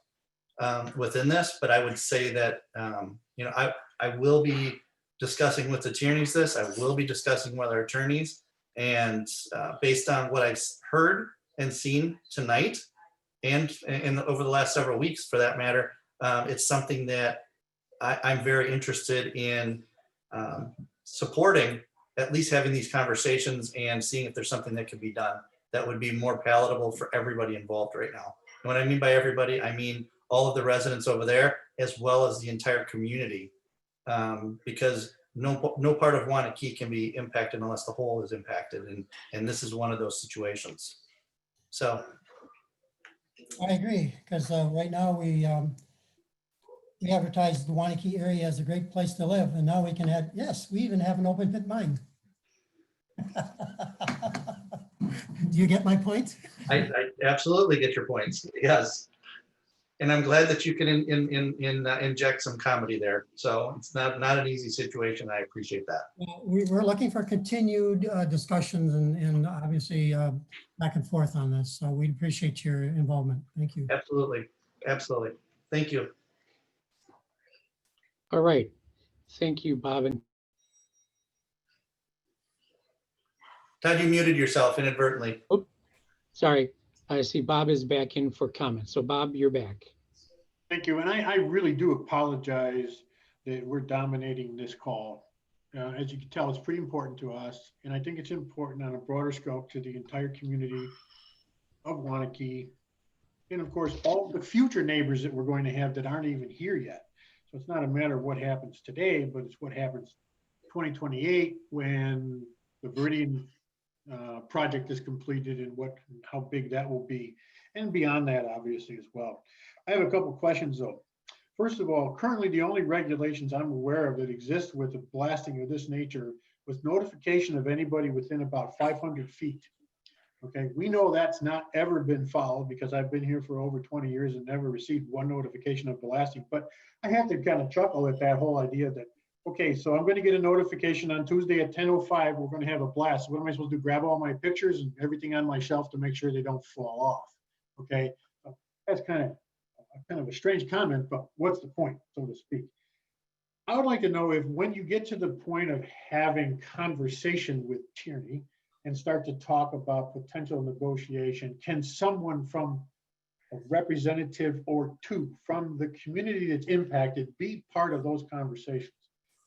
within this, but I would say that I will be discussing with the tyrannies this. I will be discussing with our attorneys, and based on what I've heard and seen tonight and over the last several weeks for that matter, it's something that I'm very interested in supporting, at least having these conversations and seeing if there's something that could be done that would be more palatable for everybody involved right now. And what I mean by everybody, I mean all of the residents over there, as well as the entire community. Because no part of Waunakee can be impacted unless the whole is impacted. And this is one of those situations. So. I agree, because right now we advertise the Waunakee area as a great place to live, and now we can add, yes, we even have an open pit mine. Do you get my point? I absolutely get your points. Yes. And I'm glad that you can inject some comedy there. So it's not an easy situation. I appreciate that. Well, we're looking for continued discussions and obviously back and forth on this. So we appreciate your involvement. Thank you. Absolutely. Absolutely. Thank you. All right. Thank you, Bob. And Todd, you muted yourself inadvertently. sorry, I see Bob is back in for comment. So Bob, you're back. Thank you. And I really do apologize that we're dominating this call. As you can tell, it's pretty important to us. And I think it's important on a broader scope to the entire community of Waunakee. And of course, all the future neighbors that we're going to have that aren't even here yet. So it's not a matter of what happens today, but it's what happens 2028 when the Viridian project is completed and how big that will be. And beyond that, obviously, as well. I have a couple of questions though. First of all, currently the only regulations I'm aware of that exist with a blasting of this nature was notification of anybody within about 500 feet. Okay, we know that's not ever been followed because I've been here for over 20 years and never received one notification of blasting. But I have to kind of chuckle at that whole idea that, okay, so I'm going to get a notification on Tuesday at 10:05, we're going to have a blast. What am I supposed to do? Grab all my pictures and everything on my shelf to make sure they don't fall off. Okay, so that's kind of a strange comment, but what's the point, so to speak? I would like to know if when you get to the point of having conversation with Tierney and start to talk about potential negotiation, can someone from a representative or two from the community that's impacted be part of those conversations?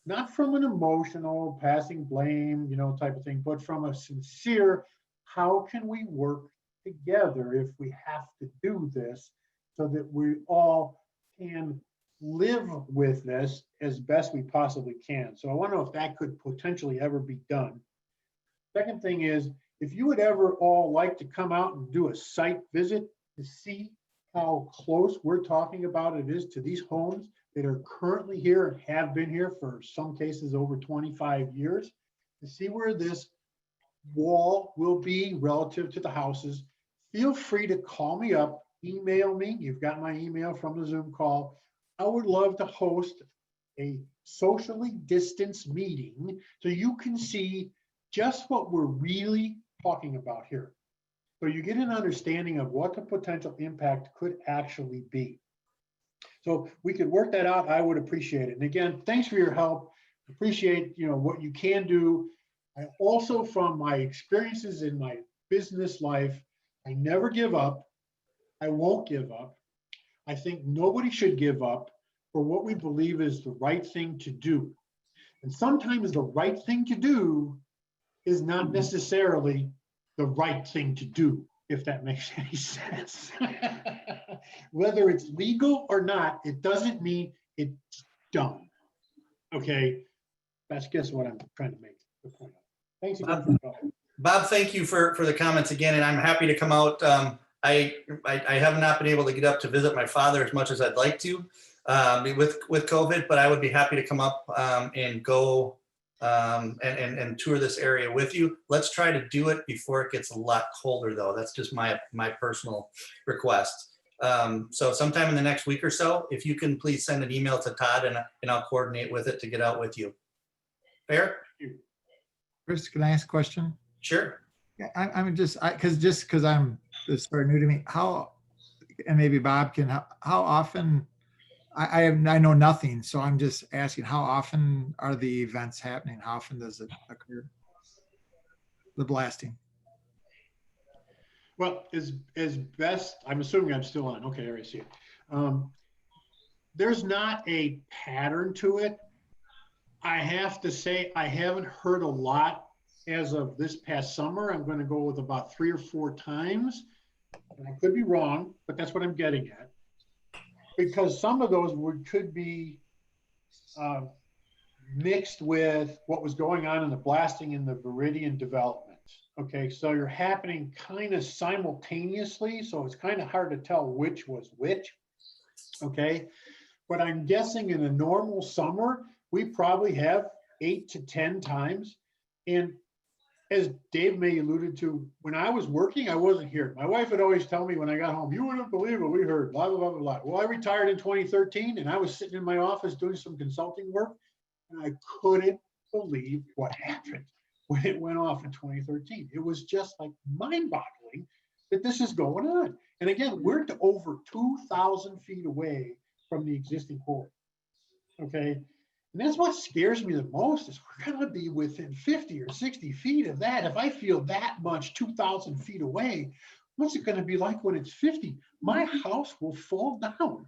Not from an emotional passing blame, type of thing, but from a sincere, how can we work together if we have to do this so that we all can live with this as best we possibly can. So I want to know if that could potentially ever be done. Second thing is, if you would ever all like to come out and do a site visit to see how close we're talking about it is to these homes that are currently here and have been here for some cases over 25 years, to see where this wall will be relative to the houses, feel free to call me up, email me. You've got my email from the Zoom call. I would love to host a socially distanced meeting so you can see just what we're really talking about here. So you get an understanding of what the potential impact could actually be. So we could work that out. I would appreciate it. And again, thanks for your help. Appreciate, what you can do. I also, from my experiences in my business life, I never give up. I won't give up. I think nobody should give up for what we believe is the right thing to do. And sometimes the right thing to do is not necessarily the right thing to do, if that makes any sense. Whether it's legal or not, it doesn't mean it's done. Okay, that's just what I'm trying to make the point of. Thanks again for the call. Bob, thank you for the comments again, and I'm happy to come out. I have not been able to get up to visit my father as much as I'd like to with COVID, but I would be happy to come up and go and tour this area with you. Let's try to do it before it gets a lot colder, though. That's just my personal request. So sometime in the next week or so, if you can please send an email to Todd and I'll coordinate with it to get out with you. Fair? Chris, can I ask a question? Sure. Yeah, I'm just because I'm this very new to me. And maybe Bob can, how often, I know nothing, so I'm just asking, how often are the events happening? How often does it occur? The blasting. Well, as best, I'm assuming I'm still on. Okay, I see it. There's not a pattern to it. I have to say, I haven't heard a lot as of this past summer. I'm going to go with about 3 or 4 times. And I could be wrong, but that's what I'm getting at. Because some of those could be mixed with what was going on in the blasting in the Viridian development. Okay, so you're happening kind of simultaneously, so it's kind of hard to tell which was which. Okay, but I'm guessing in a normal summer, we probably have 8 to 10 times. And as Dave May alluded to, when I was working, I wasn't here. My wife would always tell me when I got home, you wouldn't believe what we heard, blah, blah, blah, blah. Well, I retired in 2013 and I was sitting in my office doing some consulting work and I couldn't believe what happened when it went off in 2013. It was just like mind-boggling that this is going on. And again, we're to over 2,000 feet away from the existing port. Okay. And that's what scares me the most is we're going to be within 50 or 60 feet of that. If I feel that much 2,000 feet away, what's it going to be like when it's 50? My house will fall down.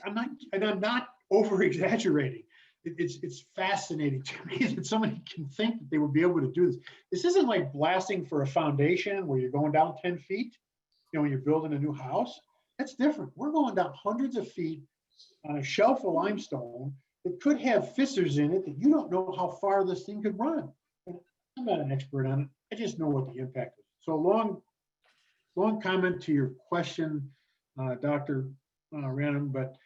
I'm not over exaggerating. It's fascinating to me that somebody can think that they would be able to do this. This isn't like blasting for a foundation where you're going down 10 feet, when you're building a new house. That's different. We're going down hundreds of feet on a shelf of limestone. It could have fissures in it that you don't know how far this thing could run. I'm not an expert on it. I just know what the impact is. So long comment to your question, Dr. Random, but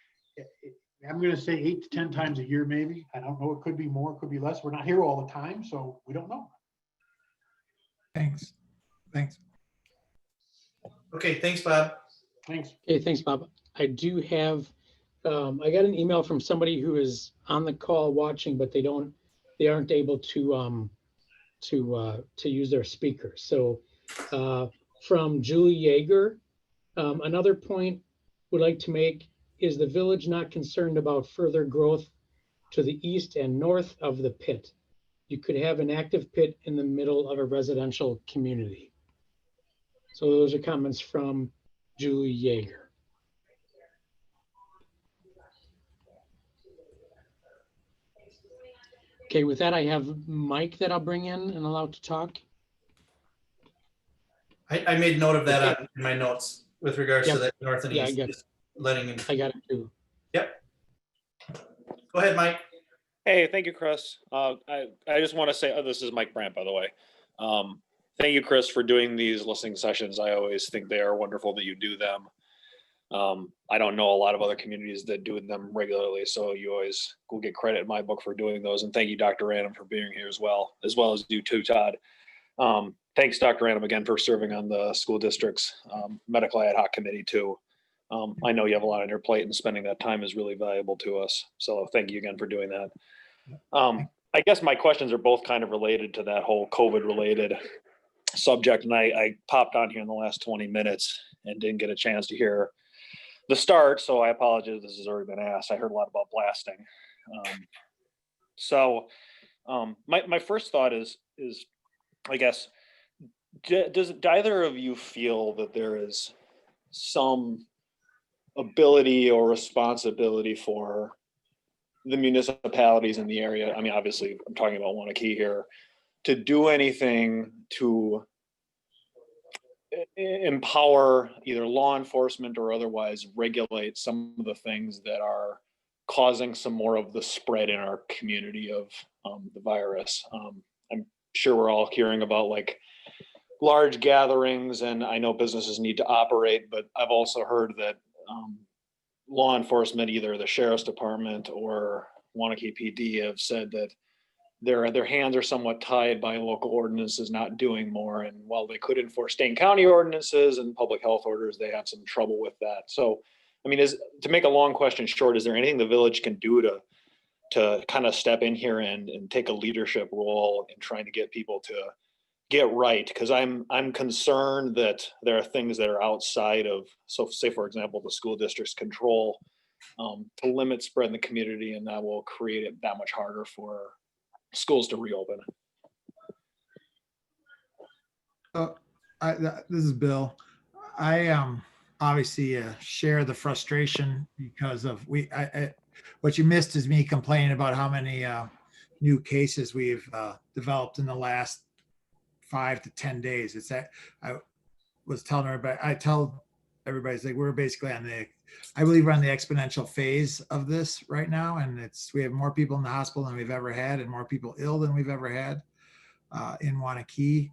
I'm going to say 8 to 10 times a year, maybe. I don't know. It could be more, it could be less. We're not here all the time, so we don't know. Thanks. Okay, thanks, Bob. Thanks. Okay, thanks, Bob. I do have, I got an email from somebody who is on the call watching, but they aren't able to use their speaker. So from Julie Yeager, another point would like to make is the village not concerned about further growth to the east and north of the pit. You could have an active pit in the middle of a residential community. So those are comments from Julie Yeager. Okay, with that, I have Mike that I'll bring in and allow to talk. I made note of that in my notes with regards to the north and Yeah, I east. got it. Just letting him. I got it too. Yep. Go ahead, Mike. Hey, thank you, Chris. I just want to say, this is Mike Brandt, by the way. Thank you, Chris, for doing these listening sessions. I always think they are wonderful that you do them. I don't know a lot of other communities that do them regularly, so you always will get credit in my book for doing those. And thank you, Dr. Random, for being here as well as you too, Todd. Thanks, Dr. Random, again for serving on the school district's medical ad hoc committee too. I know you have a lot on your plate and spending that time is really valuable to us. So thank you again for doing that. I guess my questions are both kind of related to that whole COVID related subject. And I popped on here in the last 20 minutes and didn't get a chance to hear the start. So I apologize. This has already been asked. I heard a lot about blasting. My first thought is, I guess, do either of you feel that there is some ability or responsibility for the municipalities in the area? I mean, obviously, I'm talking about Wanakee here, to do anything to empower either law enforcement or otherwise regulate some of the things that are causing some more of the spread in our community of the virus. I'm sure we're all hearing about like large gatherings, and I know businesses need to operate, but I've also heard that law enforcement, either the sheriff's department or Wanakee PD, have said that their hands are somewhat tied by local ordinances not doing more. And while they could enforce Dane County ordinances and public health orders, they have some trouble with that. So, I mean, to make a long question short, is there anything the village can do to kind of step in here and take a leadership role in trying to get people to get right? Because I'm concerned that there are things that are outside of, so say for example, the school district's control, to limit spread in the community, and that will create it that much harder for schools to reopen. This is Bill. I obviously share the frustration because of what you missed is me complaining about how many new cases we've developed in the last 5 to 10 days. It's that I was telling everybody, I tell everybody, it's like we're basically I believe we're on the exponential phase of this right now. And we have more people in the hospital than we've ever had and more people ill than we've ever had in Wanakee.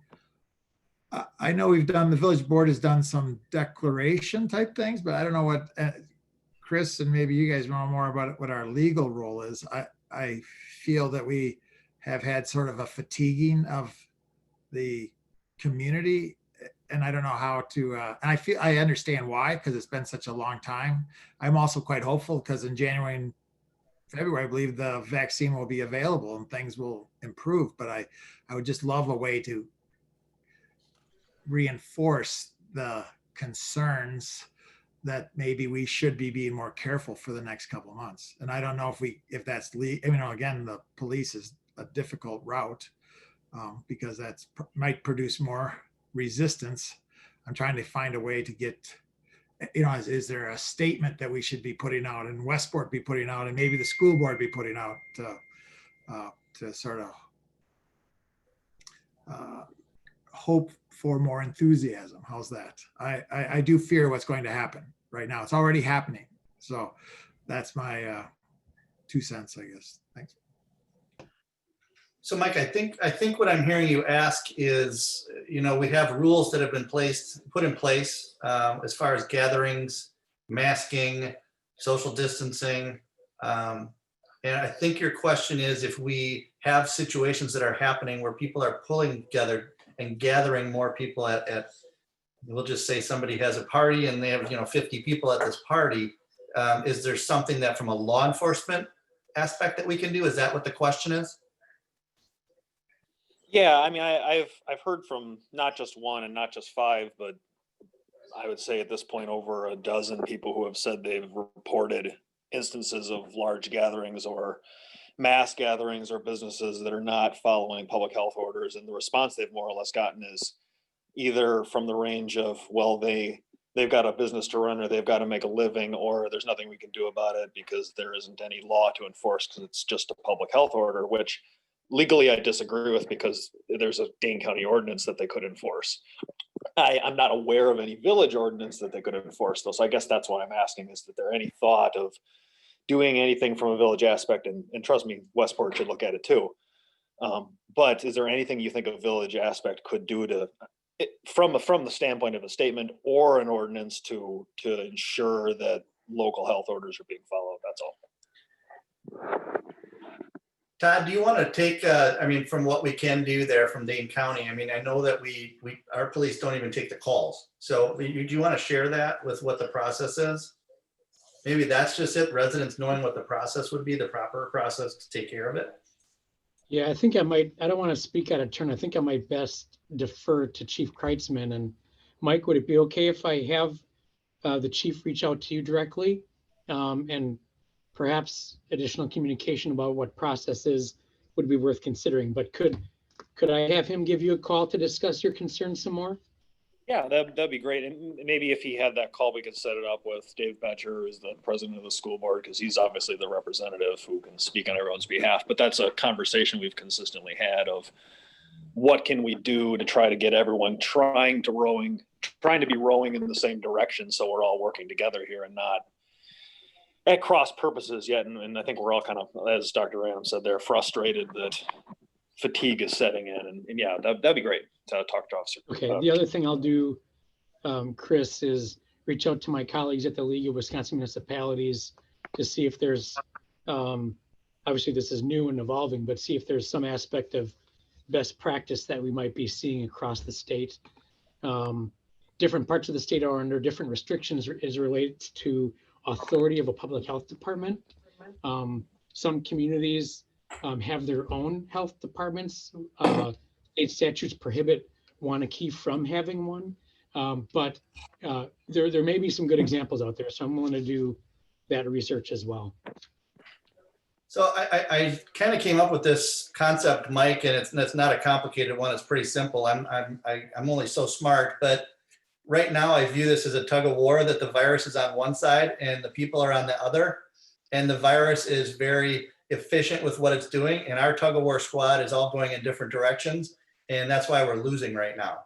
I know the village board has done some declaration type things, but I don't know what, Chris, and maybe you guys know more about what our legal role is. I feel that we have had sort of a fatiguing of the community, and I don't know how to, and I understand why, because it's been such a long time. I'm also quite hopeful because in January and February, I believe the vaccine will be available and things will improve, but I would just love a way to reinforce the concerns that maybe we should be being more careful for the next couple of months. And I don't know if that's again, the police is a difficult route because that might produce more resistance. I'm trying to find a way to get, is there a statement that we should be putting out and Westport be putting out and maybe the school board be putting out to sort of hope for more enthusiasm? How's that? I do fear what's going to happen right now. It's already happening. So that's my 2 cents, I guess. Thanks. So Mike, I think what I'm hearing you ask is, we have rules that have been put in place as far as gatherings, masking, social distancing. And I think your question is if we have situations that are happening where people are pulling together and gathering more people at we'll just say somebody has a party and they have 50 people at this party. Is there something that from a law enforcement aspect that we can do? Is that what the question is? Yeah, I mean, I've heard from not just one and not just 5, but I would say at this point over a dozen people who have said they've reported instances of large gatherings or mass gatherings or businesses that are not following public health orders. And the response they've more or less gotten is either from the range of, well, they've got a business to run or they've got to make a living, or there's nothing we can do about it because there isn't any law to enforce because it's just a public health order, which legally I disagree with because there's a Dane County ordinance that they could enforce. I'm not aware of any village ordinance that they could enforce though. So I guess that's why I'm asking, is that there any thought of doing anything from a village aspect? And trust me, Westport should look at it too. But is there anything you think a village aspect could do from the standpoint of a statement or an ordinance to ensure that local health orders are being followed? That's all. Todd, do you want to take, I mean, from what we can do there from Dane County? I mean, I know that our police don't even take the calls. So do you want to share that with what the process is? Maybe that's just it, residents knowing what the process would be, the proper process to take care of it. Yeah, I think I don't want to speak out of turn. I think I might best defer to Chief Kreitzman. And Mike, would it be okay if I have the chief reach out to you directly? And perhaps additional communication about what process is would be worth considering. But could I have him give you a call to discuss your concerns some more? Yeah, that'd be great. And maybe if he had that call, we could set it up with Dave Betcher, who's the president of the school board, because he's obviously the representative who can speak on everyone's behalf. But that's a conversation we've consistently had of what can we do to try to get everyone trying to be rowing in the same direction, so we're all working together here and not at cross purposes yet. And I think we're all kind of, as Dr. Ram said, they're frustrated that fatigue is setting in. And yeah, that'd be great to talk to Officer. Okay, the other thing I'll do, Chris, is reach out to my colleagues at the League of Wisconsin Municipalities to see if there's, obviously this is new and evolving, but see if there's some aspect of best practice that we might be seeing across the state. Different parts of the state are under different restrictions as relates to authority of a public health department. Some communities have their own health departments. State statutes prohibit Wanakee from having one, but there may be some good examples out there. So I'm willing to do that research as well. So I kind of came up with this concept, Mike, and it's not a complicated one. It's pretty simple. I'm only so smart, but right now I view this as a tug of war that the virus is on one side and the people are on the other, and the virus is very efficient with what it's doing, and our tug of war squad is all going in different directions, and that's why we're losing right now.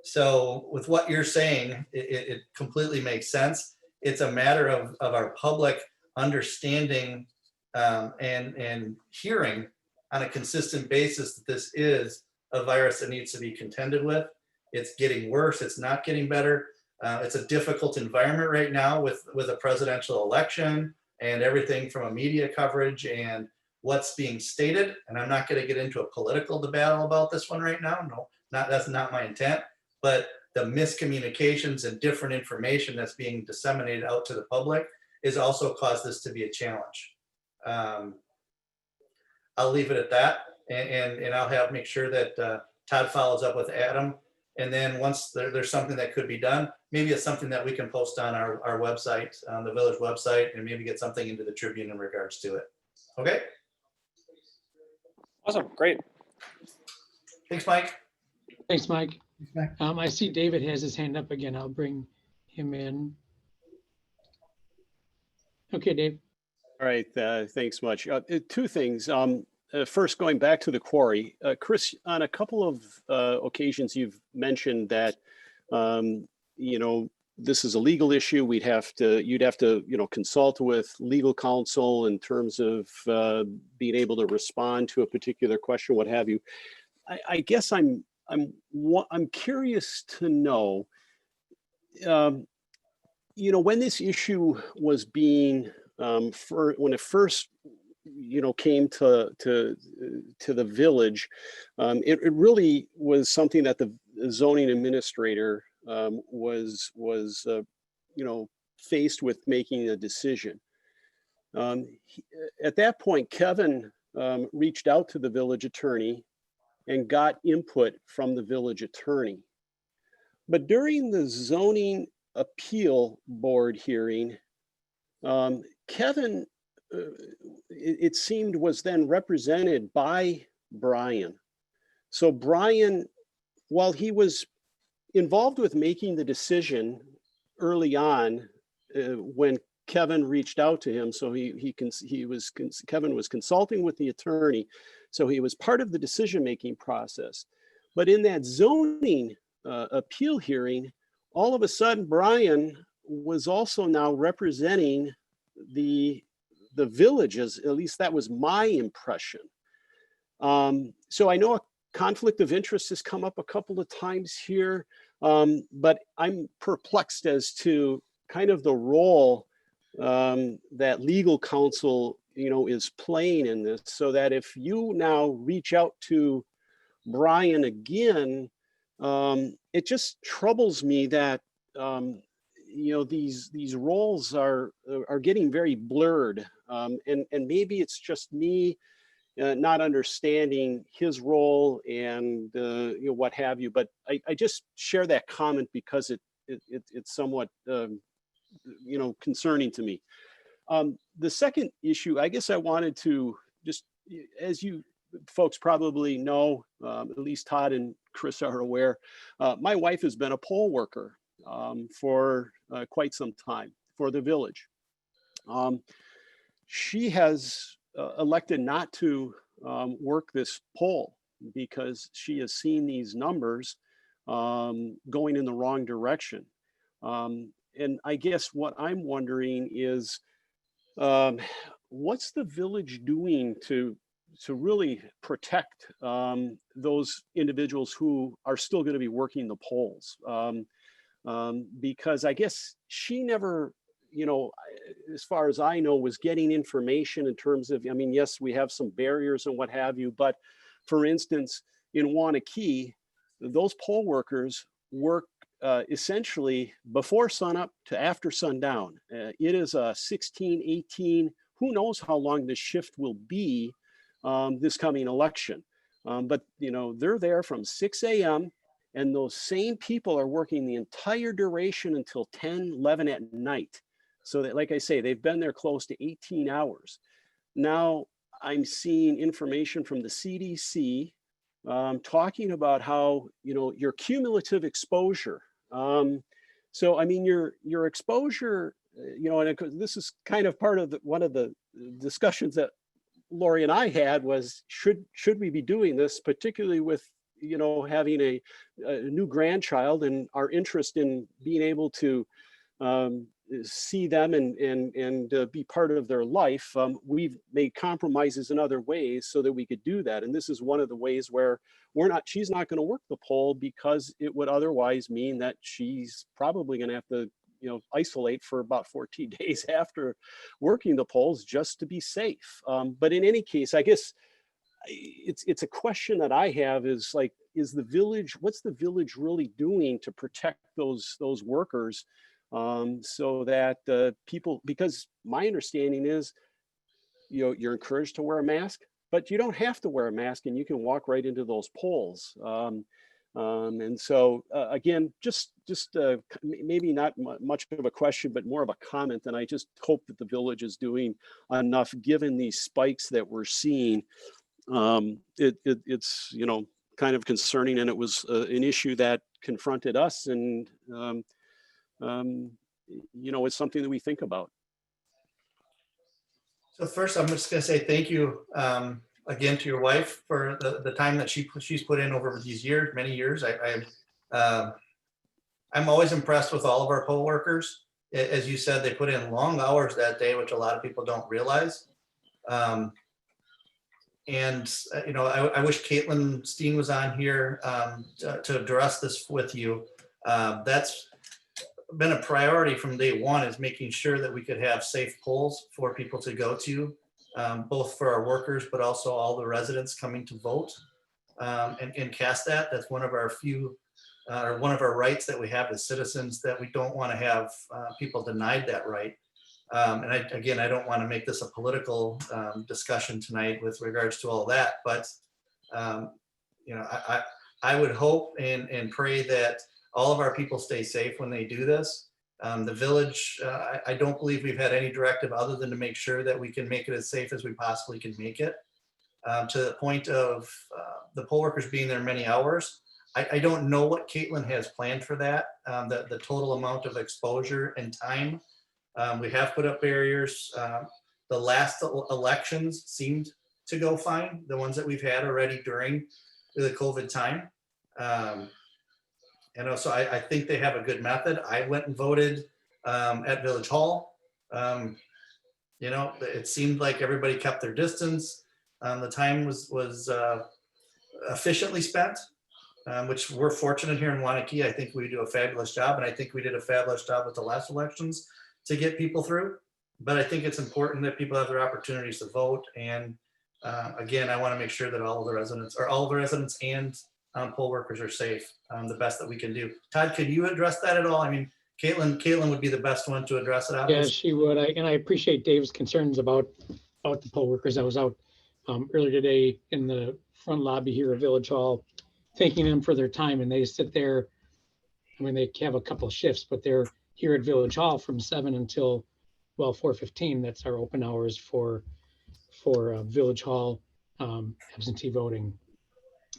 So with what you're saying, it completely makes sense. It's a matter of our public understanding and hearing on a consistent basis that this is a virus that needs to be contended with. It's getting worse. It's not getting better. It's a difficult environment right now with a presidential election and everything from a media coverage and what's being stated. And I'm not going to get into a political debate about this one right now. No, that's not my intent. But the miscommunications and different information that's being disseminated out to the public has also caused this to be a challenge. I'll leave it at that, and I'll make sure that Todd follows up with Adam. And then once there's something that could be done, maybe it's something that we can post on our website, on the village website, and maybe get something into the Tribune in regards to it. Okay? Awesome, great. Thanks, Mike. Thanks, Mike. Thanks, Mike. I see David has his hand up again. I'll bring him in. Okay, Dave. All right, thanks much. Two things. First, going back to the quarry, Chris, on a couple of occasions, you've mentioned that, this is a legal issue. You'd have to, consult with legal counsel in terms of being able to respond to a particular question, what have you. I guess I'm curious to know, when this issue was being when it first came to the village, it really was something that the zoning administrator was faced with making a decision. At that point, Kevin reached out to the village attorney and got input from the village attorney. But during the zoning appeal board hearing, Kevin, it seemed, was then represented by Brian. So Brian, while he was involved with making the decision early on, when Kevin reached out to him, so Kevin was consulting with the attorney, so he was part of the decision-making process. But in that zoning appeal hearing, all of a sudden, Brian was also now representing the villages. At least that was my impression. So I know a conflict of interest has come up a couple of times here, but I'm perplexed as to kind of the role that legal counsel is playing in this, so that if you now reach out to Brian again, it just troubles me that these roles are getting very blurred, and maybe it's just me not understanding his role and what have you. But I just share that comment because it's somewhat concerning to me. The second issue, I guess I wanted to just, as you folks probably know, at least Todd and Chris are aware, my wife has been a poll worker for quite some time for the village. She has elected not to work this poll because she has seen these numbers going in the wrong direction. And I guess what I'm wondering is, what's the village doing to really protect those individuals who are still going to be working the polls? Because I guess she never, as far as I know, was getting information in terms of, yes, we have some barriers and what have you, but for instance, in Wanakee, those poll workers work essentially before sunup to after sundown. It is a 16, 18, who knows how long this shift will be this coming election. But they're there from 6 a.m. and those same people are working the entire duration until 10, 11 at night. So that, like I say, they've been there close to 18 hours. Now I'm seeing information from the CDC talking about how, your cumulative exposure. So, your exposure, and this is kind of part of one of the discussions that Lori and I had was, should we be doing this, particularly with, having a new grandchild and our interest in being able to see them and be part of their life. We've made compromises in other ways so that we could do that. And this is one of the ways where she's not going to work the poll because it would otherwise mean that she's probably going to have to, isolate for about 14 days after working the polls just to be safe. But in any case, I guess it's a question that I have is like, what's the village really doing to protect those workers? So that people, because my understanding is, you're encouraged to wear a mask, but you don't have to wear a mask and you can walk right into those polls. And so again, just maybe not much of a question, but more of a comment. And I just hope that the village is doing enough given these spikes that we're seeing. It's, kind of concerning, and it was an issue that confronted us, and it's something that we think about. So first, I'm just going to say thank you again to your wife for the time that she's put in over these years, many years. I'm always impressed with all of our poll workers. As you said, they put in long hours that day, which a lot of people don't realize. I wish Caitlin Steen was on here to address this with you. That's been a priority from day one, is making sure that we could have safe polls for people to go to, both for our workers, but also all the residents coming to vote and cast that. That's one of our one of our rights that we have as citizens, that we don't want to have people denied that right. And I don't want to make this a political discussion tonight with regards to all that, but I would hope and pray that all of our people stay safe when they do this. The village, I don't believe we've had any directive other than to make sure that we can make it as safe as we possibly can make it, to the point of the poll workers being there many hours. I don't know what Caitlin has planned for that, the total amount of exposure and time. We have put up barriers. The last elections seemed to go fine, the ones that we've had already during the COVID time. So I think they have a good method. I went and voted at Village Hall. It seemed like everybody kept their distance. The time was efficiently spent, which we're fortunate here in Wanakee. I think we do a fabulous job, and I think we did a fabulous job with the last elections to get people through. but I think it's important that people have their opportunities to vote. And again, I want to make sure that all of the residents and poll workers are safe, the best that we can do. Todd, could you address that at all? I mean, Caitlin would be the best one to address it. Yeah, Obviously. she would. And I appreciate Dave's concerns about the poll workers. I was out earlier today in the front lobby here at Village Hall, thanking them for their time, and they sit there. I mean, they have a couple of shifts, but they're here at Village Hall from 7 until, well, 4:15. That's our open hours for Village Hall absentee voting.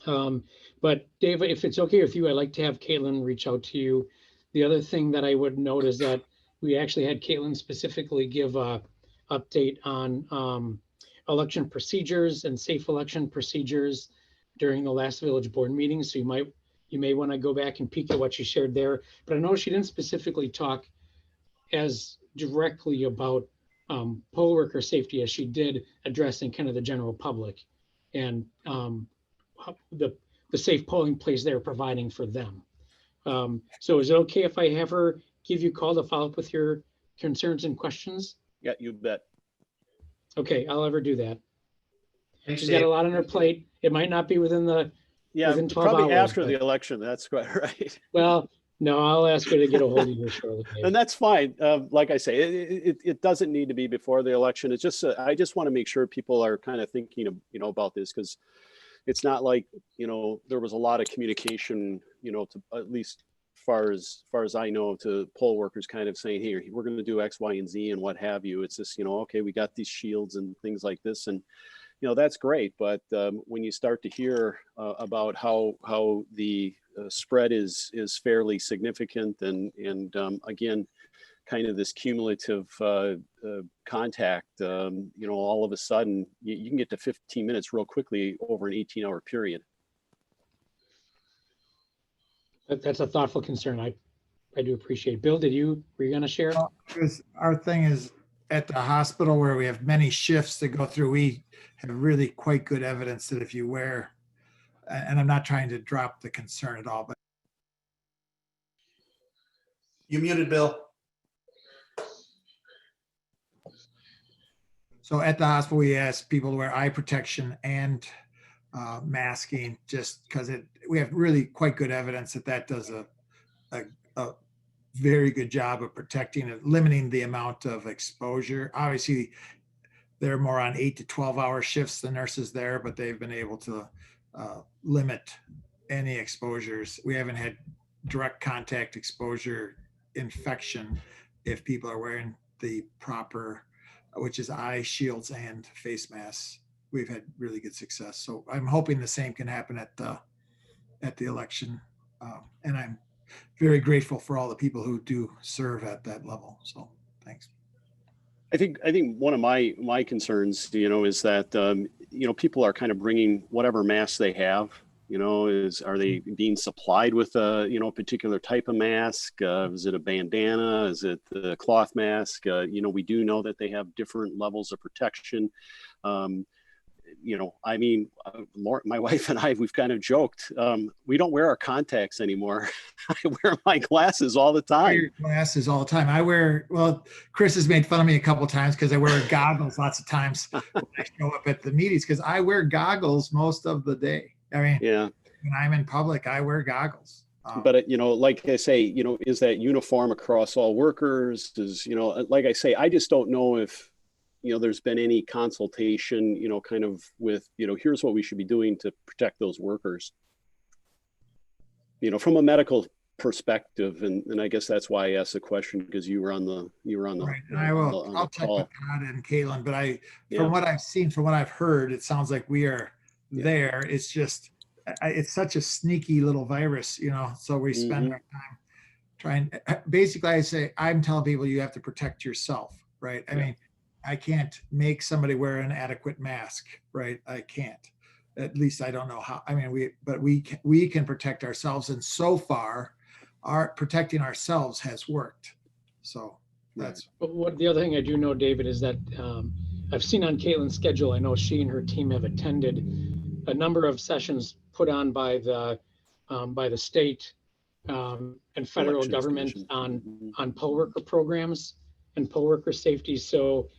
But Dave, if it's okay with you, I'd like to have Caitlin reach out to you. The other thing that I would note is that we actually had Caitlin specifically give a update on election procedures and safe election procedures during the last village board meeting. So you may want to go back and peek at what she shared there. But I know she didn't specifically talk as directly about poll worker safety as she did addressing kind of the general public and the safe polling place they're providing for them. So is it okay if I have her give you a call to follow up with your concerns and questions? Yeah, you bet. Okay, I'll have her do that. Thanks, She's got Dave. a lot on her plate. It might not be within the, Yeah, within 12 probably hours, after but- the election. That's quite right. well, no, I'll ask her to get a hold of you shortly. Dave. And that's fine. Like I say, it doesn't need to be before the election. It's just, I just want to make sure people are kind of thinking of, about this, because it's not like, there was a lot of communication, to at least far as I know, to poll workers kind of saying, hey, we're going to do X, Y, and Z and what have you. It's just, okay, we got these shields and things like this. And, that's great. But when you start to hear about how the spread is fairly significant and again, kind of this cumulative contact, all of a sudden you can get to 15 minutes real quickly over an 18-hour period. That's a thoughtful concern. I do appreciate. Bill, were you going to share? Because our thing is at the hospital where we have many shifts to go through, we have really quite good evidence that if you wear, and I'm not trying to drop the concern at all, but You muted, Bill. so at the hospital, we ask people to wear eye protection and masking, just because we have really quite good evidence that does a very good job of protecting and limiting the amount of exposure. Obviously, they're more on 8 to 12-hour shifts, the nurses there, but they've been able to limit any exposures. We haven't had direct contact exposure infection if people are wearing the proper, which is eye shields and face masks. We've had really good success. So I'm hoping the same can happen at the election. And I'm very grateful for all the people who do serve at that level. So thanks. I think one of my concerns, is that, people are kind of bringing whatever masks they have, are they being supplied with a, particular type of mask? Is it a bandana? Is it the cloth mask? We do know that they have different levels of protection. My wife and I, we've kind of joked, we don't wear our contacts anymore. I wear my glasses all the I wear time. your glasses all the time. Chris has made fun of me a couple of times because I wear goggles lots of times when I show up at the meetings, because I wear goggles most of the day. I mean, Yeah. when I'm in public, I wear goggles. But, like I say, is that uniform across all workers? Like I say, I just don't know if, there's been any consultation, kind of with, here's what we should be doing to protect those workers, from a medical perspective. And I guess that's why I asked the question, because you were on the Right, and I'll check with Todd and Caitlin, but from what I've seen, from what I've heard, it sounds like we are there. It's just, it's such a sneaky little virus, so we spend our time trying. Basically, I'm telling people you have to protect yourself, right? I mean, I can't make somebody wear an adequate mask, right? I can't. At least I don't know how. I mean, we can protect ourselves, and so far, protecting ourselves has worked. So that's. But what the other thing I do know, David, is that I've seen on Caitlin's schedule, I know she and her team have attended a number of sessions put on by the state and federal Elections government Commission. on poll worker programs. and poll worker safety. So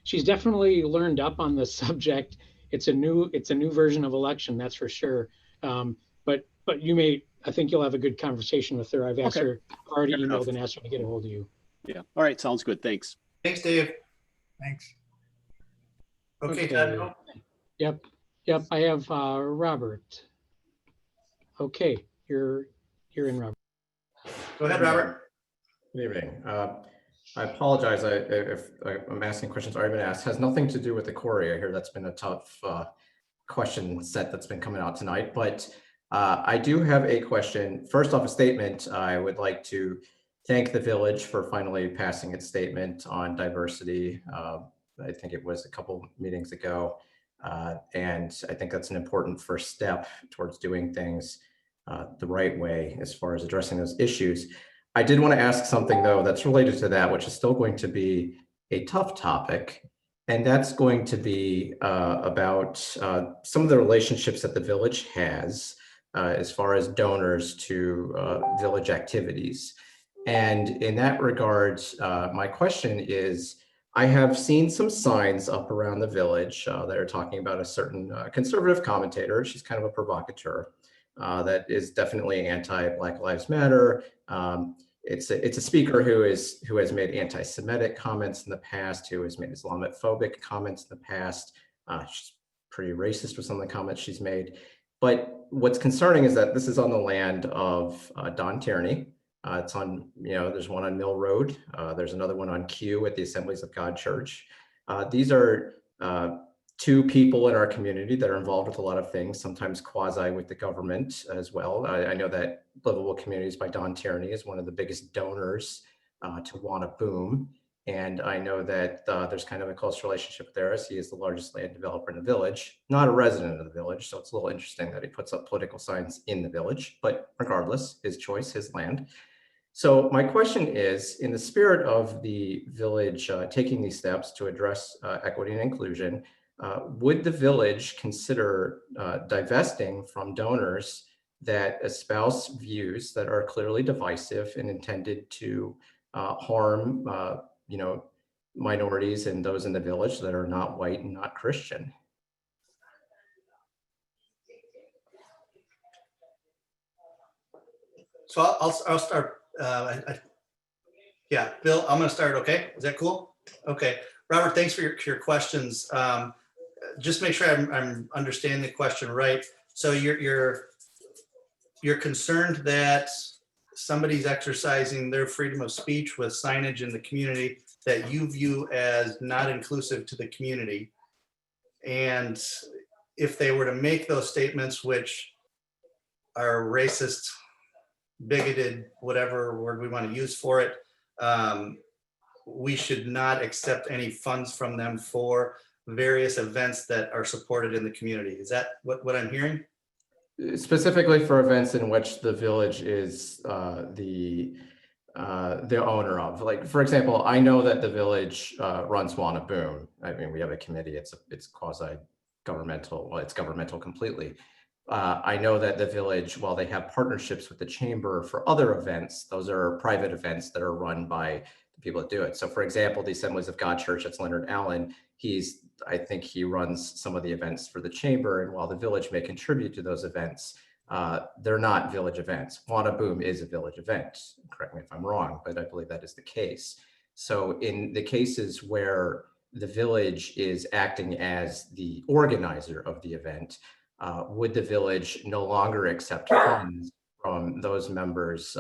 she's definitely learned up on the subject. It's a new version of election, that's for sure. But you may, I think you'll have a good conversation with her. I've asked Okay. her, already Fair enough. emailed and asked her to get a hold of you. Yeah. All right. Sounds good. Thanks. Thanks, Dave. Thanks. Okay, Todd, go. Yep. I have Robert. Okay, you're in, Robert. Go ahead, Robert. Good evening. I apologize if I'm asking questions already been asked. Has nothing to do with the quarry. I hear that's been a tough question set that's been coming out tonight, but I do have a question. First off, a statement. I would like to thank the village for finally passing its statement on diversity. I think it was a couple meetings ago. And I think that's an important first step towards doing things the right way as far as addressing those issues. I did want to ask something though that's related to that, which is still going to be a tough topic. And that's going to be about some of the relationships that the village has as far as donors to village activities. And in that regard, my question is, I have seen some signs up around the village that are talking about a certain conservative commentator. She's kind of a provocateur that is definitely anti-Black Lives Matter. It's a speaker who has made anti-Semitic comments in the past, who has made Islamophobic comments in the past. She's pretty racist with some of the comments she's made. But what's concerning is that this is on the land of Don Tierney. It's on, there's one on Mill Road. There's another one on Q at the Assemblies of God Church. These are two people in our community that are involved with a lot of things, sometimes quasi with the government as well. I know that Livable Communities by Don Tierney is one of the biggest donors to Wanna Boom. And I know that there's kind of a close relationship there, as he is the largest land developer in the village, not a resident of the village. So it's a little interesting that he puts up political signs in the village, but regardless, his choice, his land. So my question is, in the spirit of the village taking these steps to address equity and inclusion, would the village consider divesting from donors that espouse views that are clearly divisive and intended to harm minorities and those in the village that are not white and not Christian? So I'll start. Yeah, Bill, I'm going to start. Okay, is that cool? Okay, Robert, thanks for your questions. Just make sure I'm understanding the question right. So you're concerned that somebody's exercising their freedom of speech with signage in the community that you view as not inclusive to the community. And if they were to make those statements, which are racist, bigoted, whatever word we want to use for it, we should not accept any funds from them for various events that are supported in the community. Is that what I'm hearing? Specifically for events in which the village is the owner of. Like, for example, I know that the village runs Wanna Boom. I mean, we have a committee. It's quasi-governmental. Well, it's governmental completely. I know that the village, while they have partnerships with the chamber for other events, those are private events that are run by the people that do it. So for example, the Assemblies of God Church, that's Leonard Allen. I think he runs some of the events for the chamber. And while the village may contribute to those events, they're not village events. Wanna Boom is a village event. Correct me if I'm wrong, but I believe that is the case. So in the cases where the village is acting as the organizer of the event, would the village no longer accept funds from those members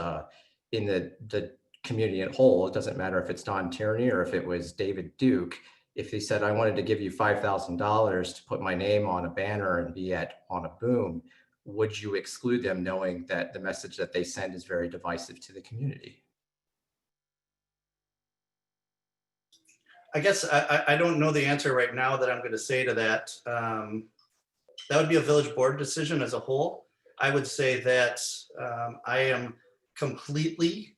in the community at whole? It doesn't matter if it's Don Tierney or if it was David Duke. If he said, I wanted to give you $5,000 to put my name on a banner and be at Wanna Boom, would you exclude them knowing that the message that they send is very divisive to the community? I guess I don't know the answer right now that I'm going to say to that. That would be a village board decision as a whole. I would say that I am completely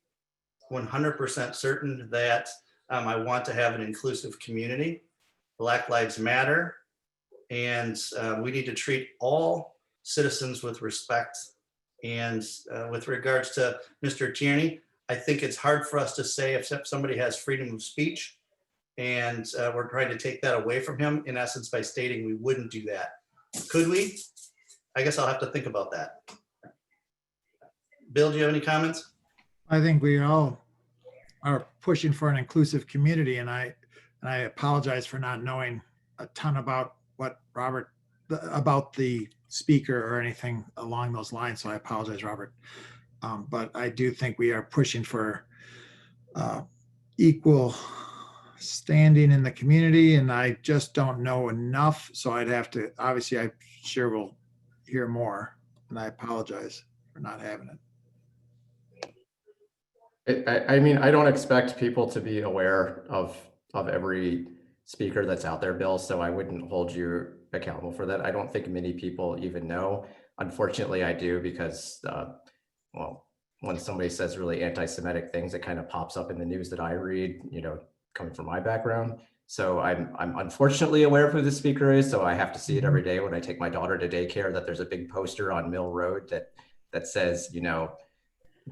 100% certain that I want to have an inclusive community. Black Lives Matter, and we need to treat all citizens with respect. And with regards to Mr. Tierney, I think it's hard for us to say if somebody has freedom of speech and we're trying to take that away from him, in essence, by stating we wouldn't do that. Could we? I guess I'll have to think about that. Bill, do you have any comments? I think we all are pushing for an inclusive community, and I apologize for not knowing a ton about what Robert, about the speaker or anything along those lines. So I apologize, Robert. But I do think we are pushing for equal standing in the community, and I just don't know enough. So I'd have to, obviously, I'm sure we'll hear more, and I apologize for not having it. I mean, I don't expect people to be aware of every speaker that's out there, Bill, so I wouldn't hold you accountable for that. I don't think many people even know. Unfortunately, I do, because, well, when somebody says really anti-Semitic things, it kind of pops up in the news that I read, you know, coming from my background. So I'm unfortunately aware of who the speaker is, so I have to see it every day when I take my daughter to daycare, that there's a big poster on Mill Road that says, you know,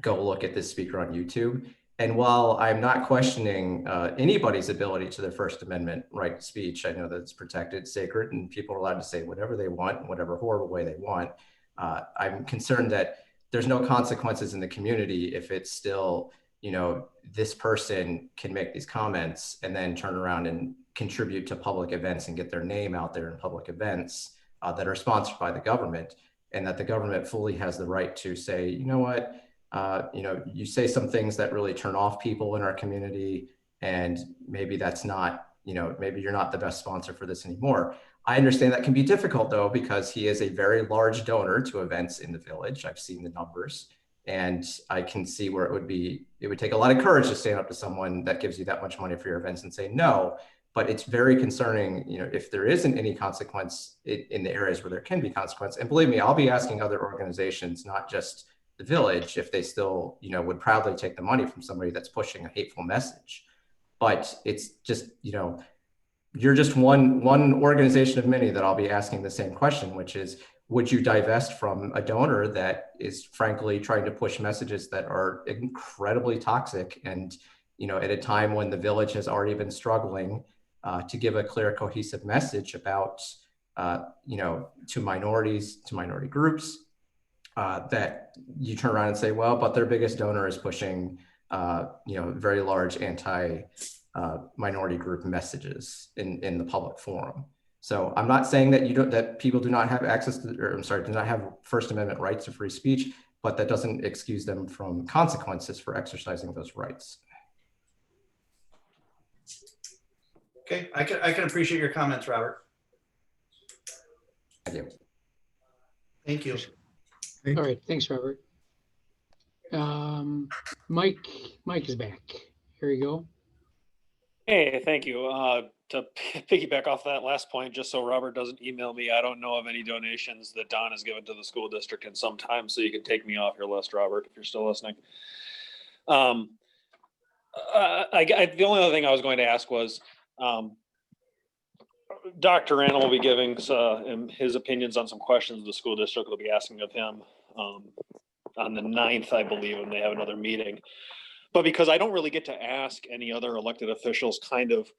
go look at this speaker on YouTube. And while I'm not questioning anybody's ability to their First Amendment right to speech, I know that it's protected, sacred, and people are allowed to say whatever they want, in whatever horrible way they want. I'm concerned that there's no consequences in the community if it's still, you know, this person can make these comments and then turn around and contribute to public events and get their name out there in public events that are sponsored by the government, and that the government fully has the right to say, you know what, you know, you say some things that really turn off people in our community, and maybe that's not, you know, maybe you're not the best sponsor for this anymore. I understand that can be difficult, though, because he is a very large donor to events in the village. I've seen the numbers, and I can see where it would take a lot of courage to stand up to someone that gives you that much money for your events and say no. But it's very concerning, you know, if there isn't any consequence in the areas where there can be consequence. And believe me, I'll be asking other organizations, not just the village, if they still, you know, would proudly take the money from somebody that's pushing a hateful message. But it's just, you know, you're just one organization of many that I'll be asking the same question, which is, would you divest from a donor that is frankly trying to push messages that are incredibly toxic, and, you know, at a time when the village has already been struggling to give a clear, cohesive message about, you know, to minorities, to minority groups, that you turn around and say, well, but their biggest donor is pushing, you know, very large anti-minority group messages in the public forum. So I'm not saying that that people do not have access to, or I'm sorry, do not have First Amendment rights to free speech, but that doesn't excuse them from consequences for exercising those rights. Okay, I can appreciate your comments, Robert. Thank you. Thank you. All right, thanks, Robert. Mike is back. Here you go. Hey, thank you. To piggyback off that last point, just so Robert doesn't email me, I don't know of any donations that Don has given to the school district in some time, so you can take me off your list, Robert, if you're still listening. The only other thing I was going to ask was, Dr. Randall will be giving his opinions on some questions the school district will be asking of him on the 9th, I believe, when they have another meeting. But because I don't really get to ask any other elected officials kind of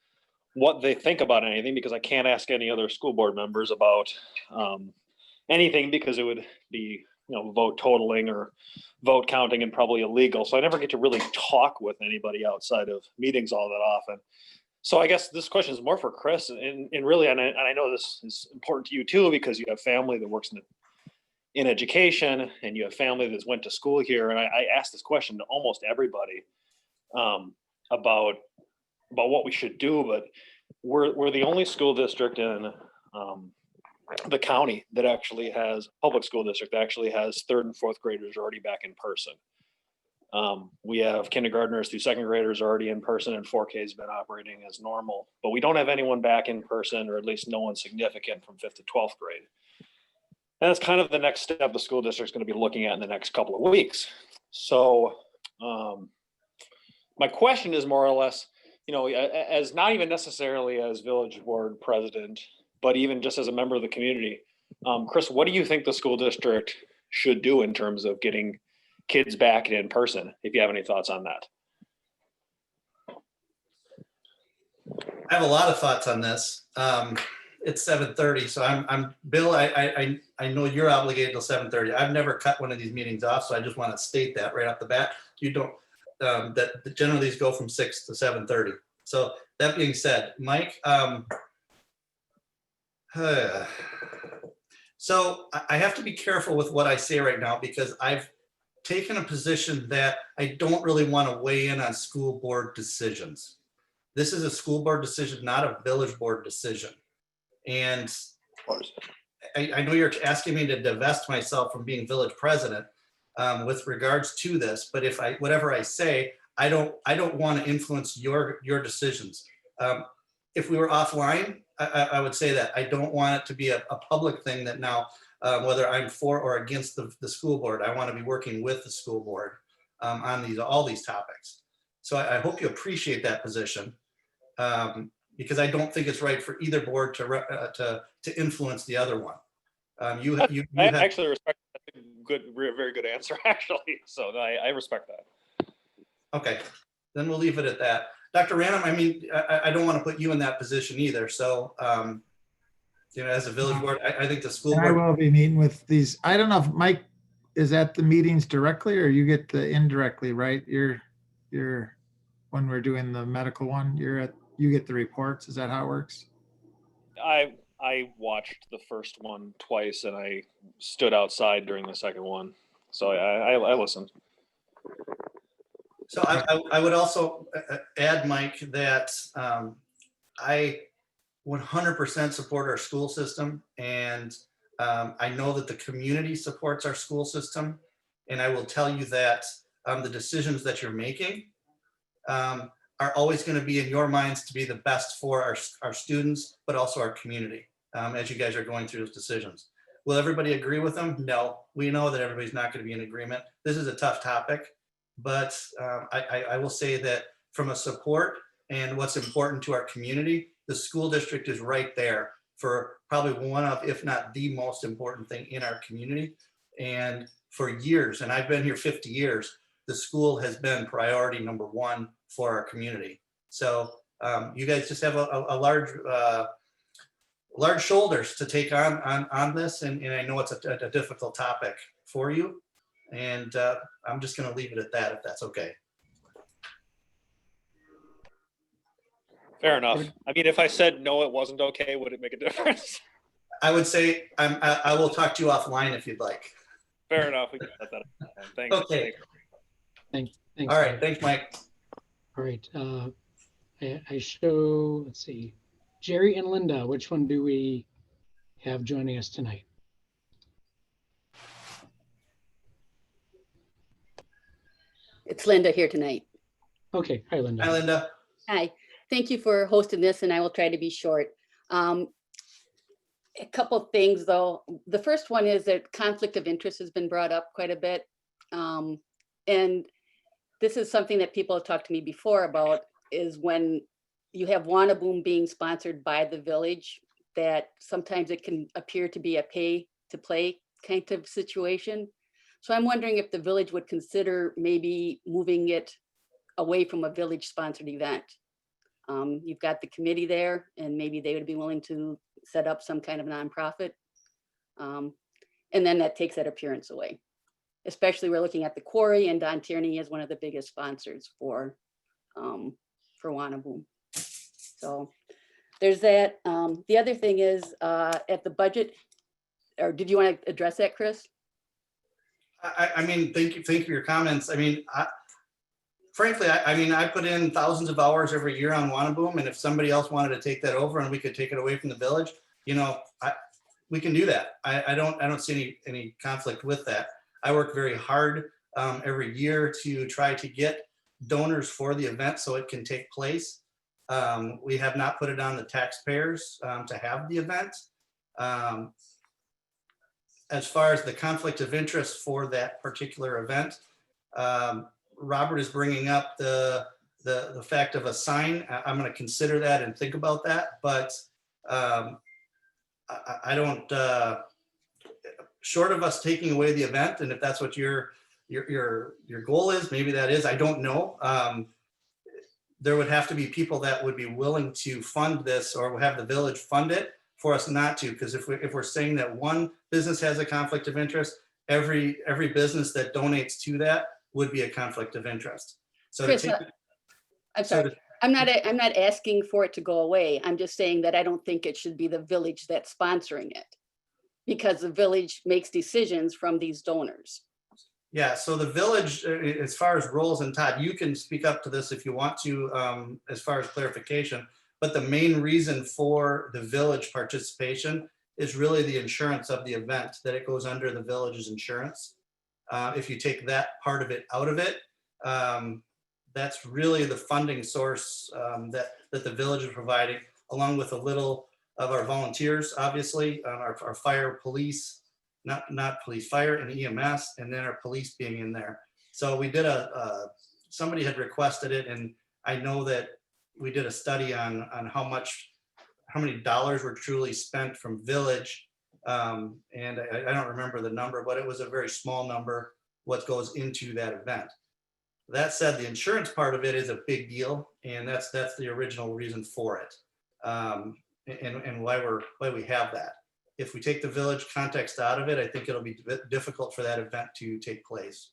what they think about anything, because I can't ask any other school board members about anything, because it would be, you know, vote totaling or vote counting and probably illegal. So I never get to really talk with anybody outside of meetings all that often. So I guess this question is more for Chris, and really, and I know this is important to you too, because you have family that works in education, and you have family that's went to school here. And I asked this question to almost everybody about what we should do, but we're the only school district in the county that actually has, public school district that actually has 3rd and 4th graders already back in person. We have kindergartners through 2nd graders already in person, and 4K has been operating as normal, but we don't have anyone back in person, or at least no one significant from 5th to 12th grade. And that's kind of the next step the school district's going to be looking at in the next couple of weeks. So my question is more or less, you know, as not even necessarily as village board president, but even just as a member of the community, Chris, what do you think the school district should do in terms of getting kids back in person, if you have any thoughts on that. I have a lot of thoughts on this. It's 7:30, so I'm Bill. I know you're obligated till 7:30. I've never cut one of these meetings off, so I just want to state that right off the bat. You don't that generally these go from 6 to 7:30. So that being said, Mike. So I have to be careful with what I say right now because I've taken a position that I don't really want to weigh in on school board decisions. This is a school board decision, not a village board decision. And I know you're asking me to divest myself from being village president with regards to this, but if whatever I say, I don't want to influence your decisions. If we were offline, I would say that I don't want it to be a public thing that now, whether I'm for or against the school board, I want to be working with the school board on all these topics. So I hope you appreciate that position. Because I don't think it's right for either board to influence the other one. You I have, actually respect that. That's a good, very good answer, actually. So I respect that. okay, then we'll leave it at that. Dr. Ranum, I mean, I don't want to put you in that position either. So, as a village board, I think the school And I board. will be meeting with these. I don't know if Mike is at the meetings directly or you get the indirectly, right? You're when we're doing the medical one, you get the reports. Is that how it works? I watched the first one twice and I stood outside during the second one. So I listened. So I would also add, Mike, that I 100% support our school system. And I know that the community supports our school system. And I will tell you that the decisions that you're making are always going to be in your minds to be the best for our students, but also our community as you guys are going through those decisions. Will everybody agree with them? No, we know that everybody's not going to be in agreement. This is a tough topic, but I will say that from a support and what's important to our community, the school district is right there for probably one of, if not the most important thing in our community. And for years, and I've been here 50 years, the school has been priority number one for our community. So you guys just have a large shoulders to take on this. And I know it's a difficult topic for you. And I'm just going to leave it at that, if that's okay. Fair enough. I mean, if I said no, it wasn't okay, would it make a difference? I would say I will talk to you offline if you'd like. Fair enough. We can set that up. Thanks. Okay. Thanks. All right. Thanks, Mike. All right. I show, let's see, Jerry and Linda, which one do we have joining us tonight? It's Linda here tonight. Okay. Hi, Linda. Hi, Linda. Hi, thank you for hosting this and I will try to be short. A couple of things though. The first one is that conflict of interest has been brought up quite a bit. And this is something that people have talked to me before about, is when you have Wannaboom being sponsored by the village, that sometimes it can appear to be a pay to play kind of situation. So I'm wondering if the village would consider maybe moving it away from a village sponsored event. You've got the committee there and maybe they would be willing to set up some kind of nonprofit. And then that takes that appearance away. Especially we're looking at the quarry and Don Tierney is one of the biggest sponsors for Wannaboom. So there's that. The other thing is at the budget, or did you want to address that, Chris? I mean, thank you for your comments. I mean, frankly, I put in thousands of hours every year on Wannaboom, and if somebody else wanted to take that over and we could take it away from the village, we can do that. I don't see any conflict with that. I work very hard every year to try to get donors for the event so it can take place. We have not put it on the taxpayers to have the event. As far as the conflict of interest for that particular event, Robert is bringing up the fact of a sign. I'm going to consider that and think about that, but I don't, short of us taking away the event, and if that's what you're your goal is, maybe that is, I don't know. There would have to be people that would be willing to fund this or have the village fund it for us not to, because if we're saying that one business has a conflict of interest, every business that donates to that would be a conflict of interest. So to Chris, take, I'm so sorry. to- I'm not asking for it to go away. I'm just saying that I don't think it should be the village that's sponsoring it. Because the village makes decisions from these donors. yeah, so the village, as far as roles, and Todd, you can speak up to this if you want to, as far as clarification. But the main reason for the village participation is really the insurance of the event, that it goes under the village's insurance. If you take that part of it out of it, that's really the funding source that the village is providing, along with a little of our volunteers, obviously, our fire, police, not police, fire and EMS, and then our police being in there. So we did somebody had requested it, and I know that we did a study on how many dollars were truly spent from village. And I don't remember the number, but it was a very small number, what goes into that event. That said, the insurance part of it is a big deal, and that's the original reason for it. And why we have that. If we take the village context out of it, I think it'll be difficult for that event to take place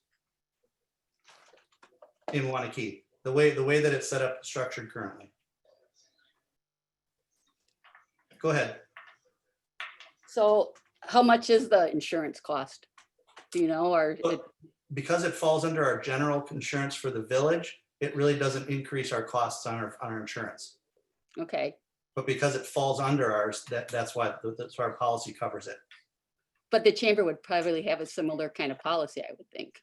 in Wanakee, the way that it's set up, structured currently. Go ahead. So how much is the insurance cost? Do you know, or Because it falls under our general insurance for the village, it really doesn't increase our costs on our insurance. okay, But because it falls under ours, that's why our policy covers it. but the chamber would probably have a similar kind of policy, I would think.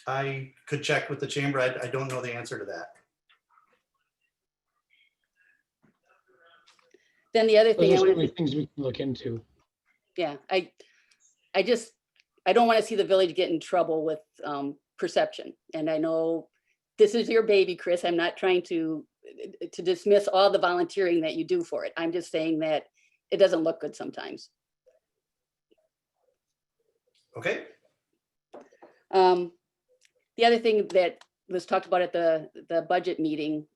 I could check with the chamber. I don't know the answer to that. Then the other Those thing are I wanted certainly to, things we can look into. yeah, I don't want to see the village get in trouble with perception. And I know this is your baby, Chris. I'm not trying to dismiss all the volunteering that you do for it. I'm just saying that it doesn't look good sometimes. Okay. The other thing that was talked about at the budget meeting,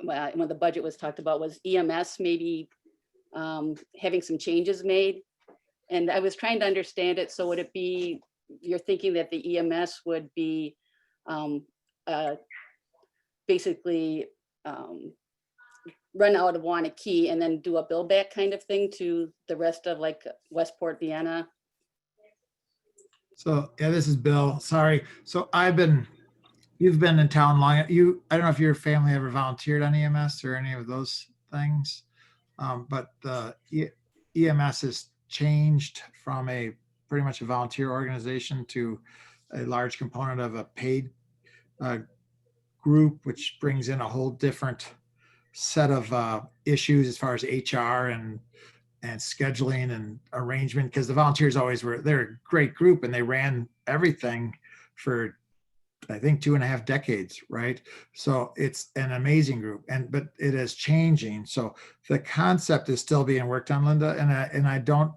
when the budget was talked about, was EMS maybe having some changes made. And I was trying to understand it. So would it be, you're thinking that the EMS would be basically run out of Wanakee and then do a bill back kind of thing to the rest of like Westport, Vienna? So, yeah, this is Bill. Sorry. So you've been in town long. I don't know if your family ever volunteered on EMS or any of those things. But the EMS has changed from pretty much a volunteer organization to a large component of a paid group, which brings in a whole different set of issues as far as HR and scheduling and arrangement, because the volunteers they're a great group and they ran everything for, I think, 2.5 decades, right? So it's an amazing group, but it is changing. So the concept is still being worked on, Linda, and I don't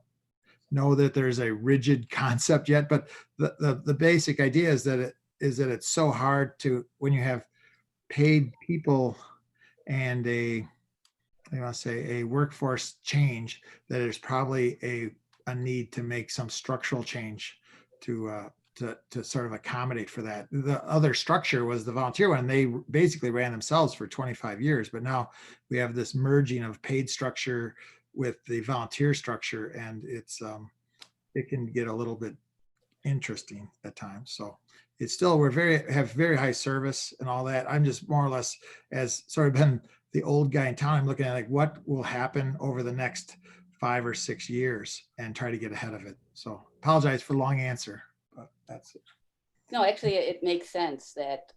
know that there's a rigid concept yet, but the basic idea is that it's so hard to, when you have paid people and a workforce change, that there's probably a need to make some structural change to sort of accommodate for that. The other structure was the volunteer one. They basically ran themselves for 25 years, but now we have this merging of paid structure with the volunteer structure, and it can get a little bit interesting at times. So it's still, have very high service and all that. I'm just more or less, as sort of been the old guy in town, I'm looking at like what will happen over the next 5 or 6 years and try to get ahead of it. So apologize for the long answer, but that's it. No, actually, it makes sense that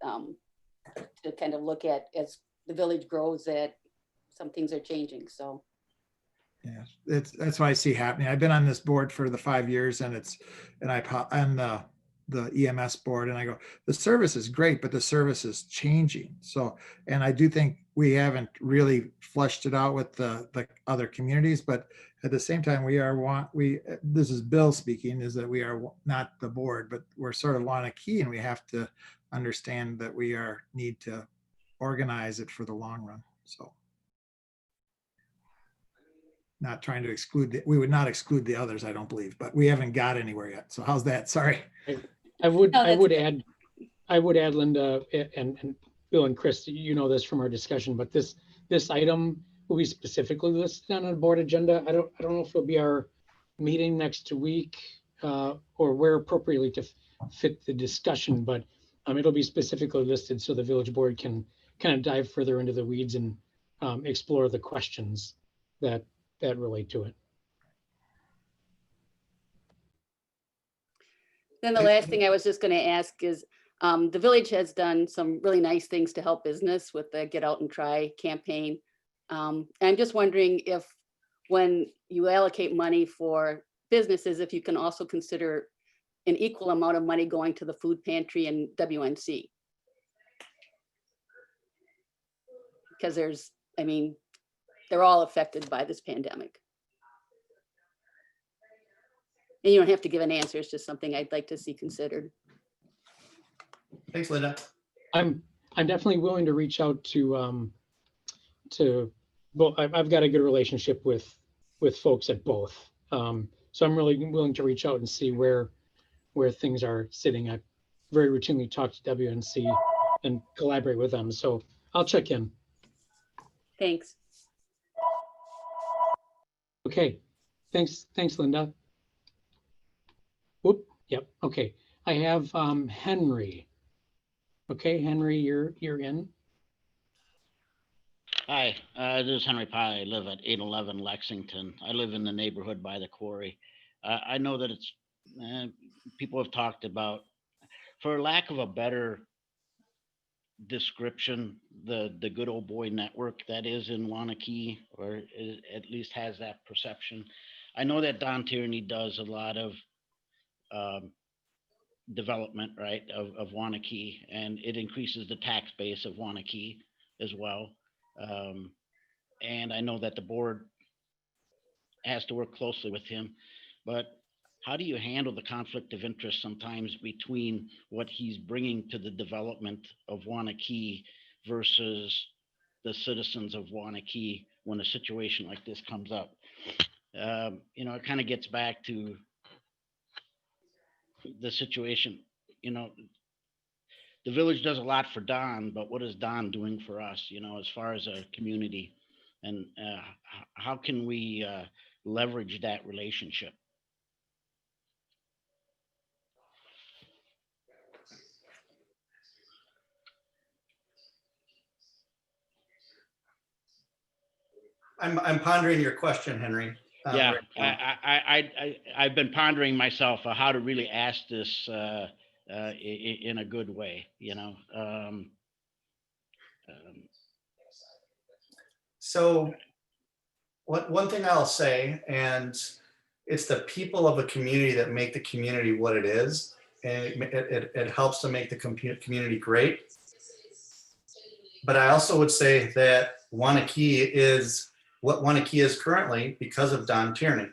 to kind of look at as the village grows, that some things are changing. So Yeah, that's what I see happening. I've been on this board for the 5 years, and the EMS board and I go, the service is great, but the service is changing. So, and I do think we haven't really fleshed it out with the other communities, but at the same time, this is Bill speaking, is that we are not the board, but we're sort of Wanakee, and we have to understand that we need to organize it for the long run. So not trying to exclude, we would not exclude the others, I don't believe, but we haven't got anywhere yet. So how's that? Sorry. I would No, that's add, Linda, and Bill and Chris, you know this from our discussion, but this item will be specifically listed on a board agenda. I don't know if it'll be our meeting next week or where appropriately to fit the discussion, but it'll be specifically listed so the village board can kind of dive further into the weeds and explore the questions that relate to it. Then the last thing I was just going to ask is, the village has done some really nice things to help business with the Get Out and Try campaign. I'm just wondering if, when you allocate money for businesses, if you can also consider an equal amount of money going to the food pantry and WNC. Because they're all affected by this pandemic. And you don't have to give an answer, it's just something I'd like to see considered. Thanks, Linda. I'm definitely willing to reach out to well, I've got a good relationship with folks at both. So I'm really willing to reach out and see where things are sitting. I very routinely talk to WNC and collaborate with them. So I'll check in. Thanks. Okay. Thanks, Linda. Whoop. Yep. Okay. I have Henry. Okay, Henry, you're in. Hi, this is Henry Pye. I live at 811 Lexington. I live in the neighborhood by the quarry. I know that it's people have talked about, for lack of a better description, the good old boy network that is in Wanakee, or at least has that perception. I know that Don Tierney does a lot of development, right, of Wanakee, and it increases the tax base of Wanakee as well. And I know that the board has to work closely with him, but how do you handle the conflict of interest sometimes between what he's bringing to the development of Wanakee versus the citizens of Wanakee when a situation like this comes up? It kind of gets back to the situation. The village does a lot for Don, but what is Don doing for us, as far as a community? And how can we leverage that relationship? I'm pondering your question, Henry. Yeah, right now. I've been pondering myself how to really ask this in a good way, So one thing I'll say, and it's the people of a community that make the community what it is, and it helps to make the community great. But I also would say that Wanakee is what Wanakee is currently because of Don Tierney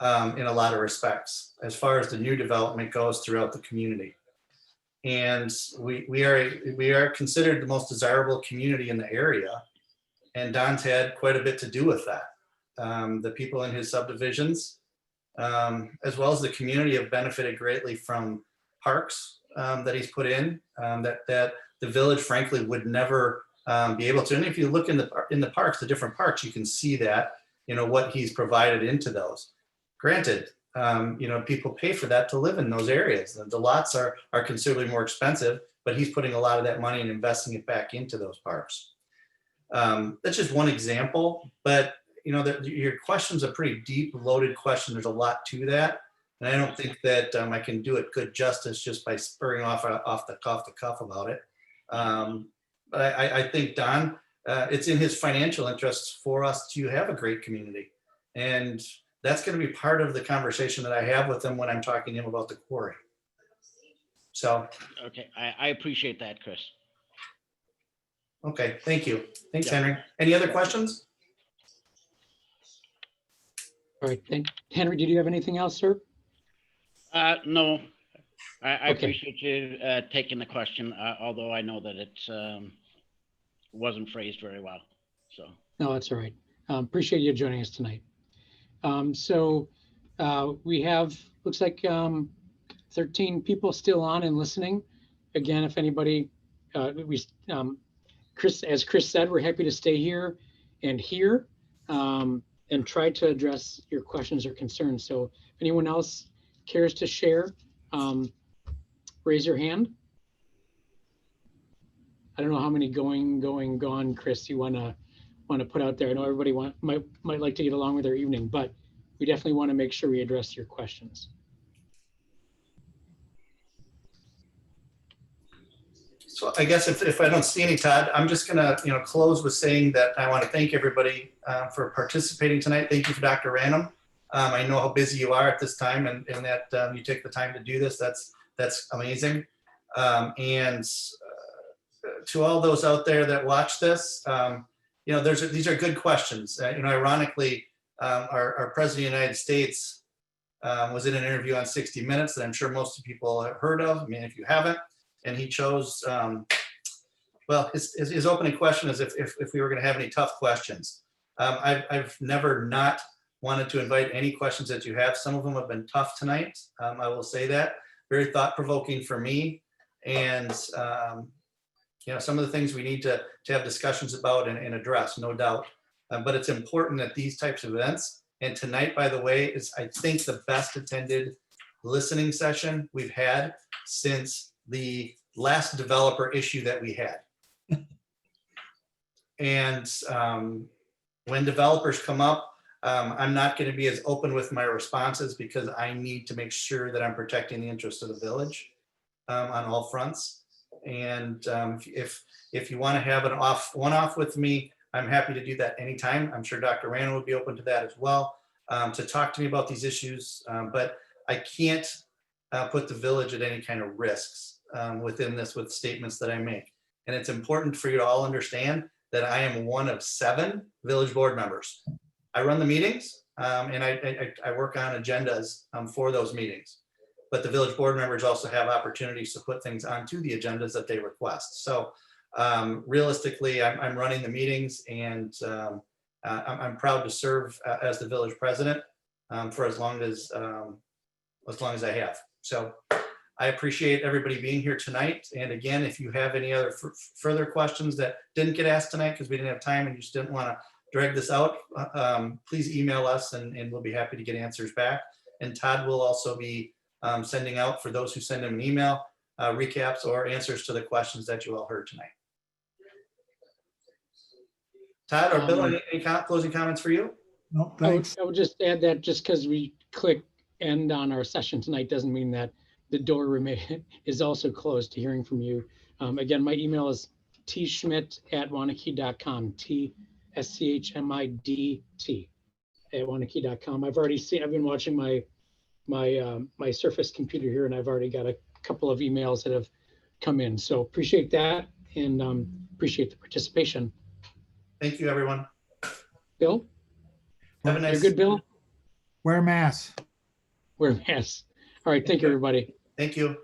in a lot of respects, as far as the new development goes throughout the community. And we are considered the most desirable community in the area. And Don's had quite a bit to do with that. The people in his subdivisions, as well as the community, have benefited greatly from parks that he's put in, that the village frankly would never be able to. And if you look in the parks, the different parks, you can see that, what he's provided into those. Granted, people pay for that to live in those areas. The lots are considerably more expensive, but he's putting a lot of that money and investing it back into those parks. That's just one example, but your question's a pretty deep, loaded question. There's a lot to that, and I don't think that I can do it good justice just by spurring off the cuff about it. But I think, Don, it's in his financial interests for us to have a great community, and that's going to be part of the conversation that I have with him when I'm talking to him about the quarry. So, Okay, I appreciate that, Chris. okay, thank you. Thanks, Yeah. Henry. Any other questions? All right, Henry, did you have anything else, sir? No, I Okay. appreciate you taking the question, although I know that it's wasn't phrased very well. So, No, that's all right. Appreciate you joining us tonight. So we have, looks like 13 people still on and listening. Again, if anybody, Chris, as Chris said, we're happy to stay here and hear and try to address your questions or concerns. So if anyone else cares to share, raise your hand. I don't know how many going, gone, Chris, you want to put out there. I know everybody might like to get along with their evening, but we definitely want to make sure we address your questions. So I guess if I don't see any, Todd, I'm just gonna, close with saying that I want to thank everybody for participating tonight. Thank you for Dr. Random. I know how busy you are at this time and that you take the time to do this. That's amazing. And to all those out there that watch this, these are good questions. Ironically, our President of the United States was in an interview on 60 Minutes that I'm sure most people have heard of. I mean, if you haven't, and he chose, his opening question is if we were going to have any tough questions. I've never not wanted to invite any questions that you have. Some of them have been tough tonight. I will say that. Very thought-provoking for me. And, some of the things we need to have discussions about and address, no doubt. But it's important that these types of events, and tonight, by the way, is I think the best attended listening session we've had since the last developer issue that we had. And when developers come up, I'm not going to be as open with my responses because I need to make sure that I'm protecting the interests of the village on all fronts. And if you want to have an one-off with me, I'm happy to do that anytime. I'm sure Dr. Randall would be open to that as well, to talk to me about these issues. But I can't put the village at any kind of risks within this with statements that I make. And it's important for you to all understand that I am one of 7 village board members. I run the meetings and I work on agendas for those meetings. But the village board members also have opportunities to put things onto the agendas that they request. So realistically, I'm running the meetings, and I'm proud to serve as the village president for as long as I have. So I appreciate everybody being here tonight. And again, if you have any other further questions that didn't get asked tonight because we didn't have time and you just didn't want to drag this out, please email us and we'll be happy to get answers back. And Todd will also be sending out, for those who send him an email, recaps or answers to the questions that you all heard tonight. Todd or Bill, any closing comments for you? No, thanks. I would just add that just because we click end on our session tonight doesn't mean that the door is also closed to hearing from you. Again, my email is tschmidt@wanakee.com, tschmidt@wanakee.com. I've been watching my Surface computer here, and I've already got a couple of emails that have come in. So appreciate that, and appreciate the participation. Thank you, everyone. Bill? Have a nice. You're good, Bill? Wear a mask. Wear a mask. All right, thank you, everybody. Thank you.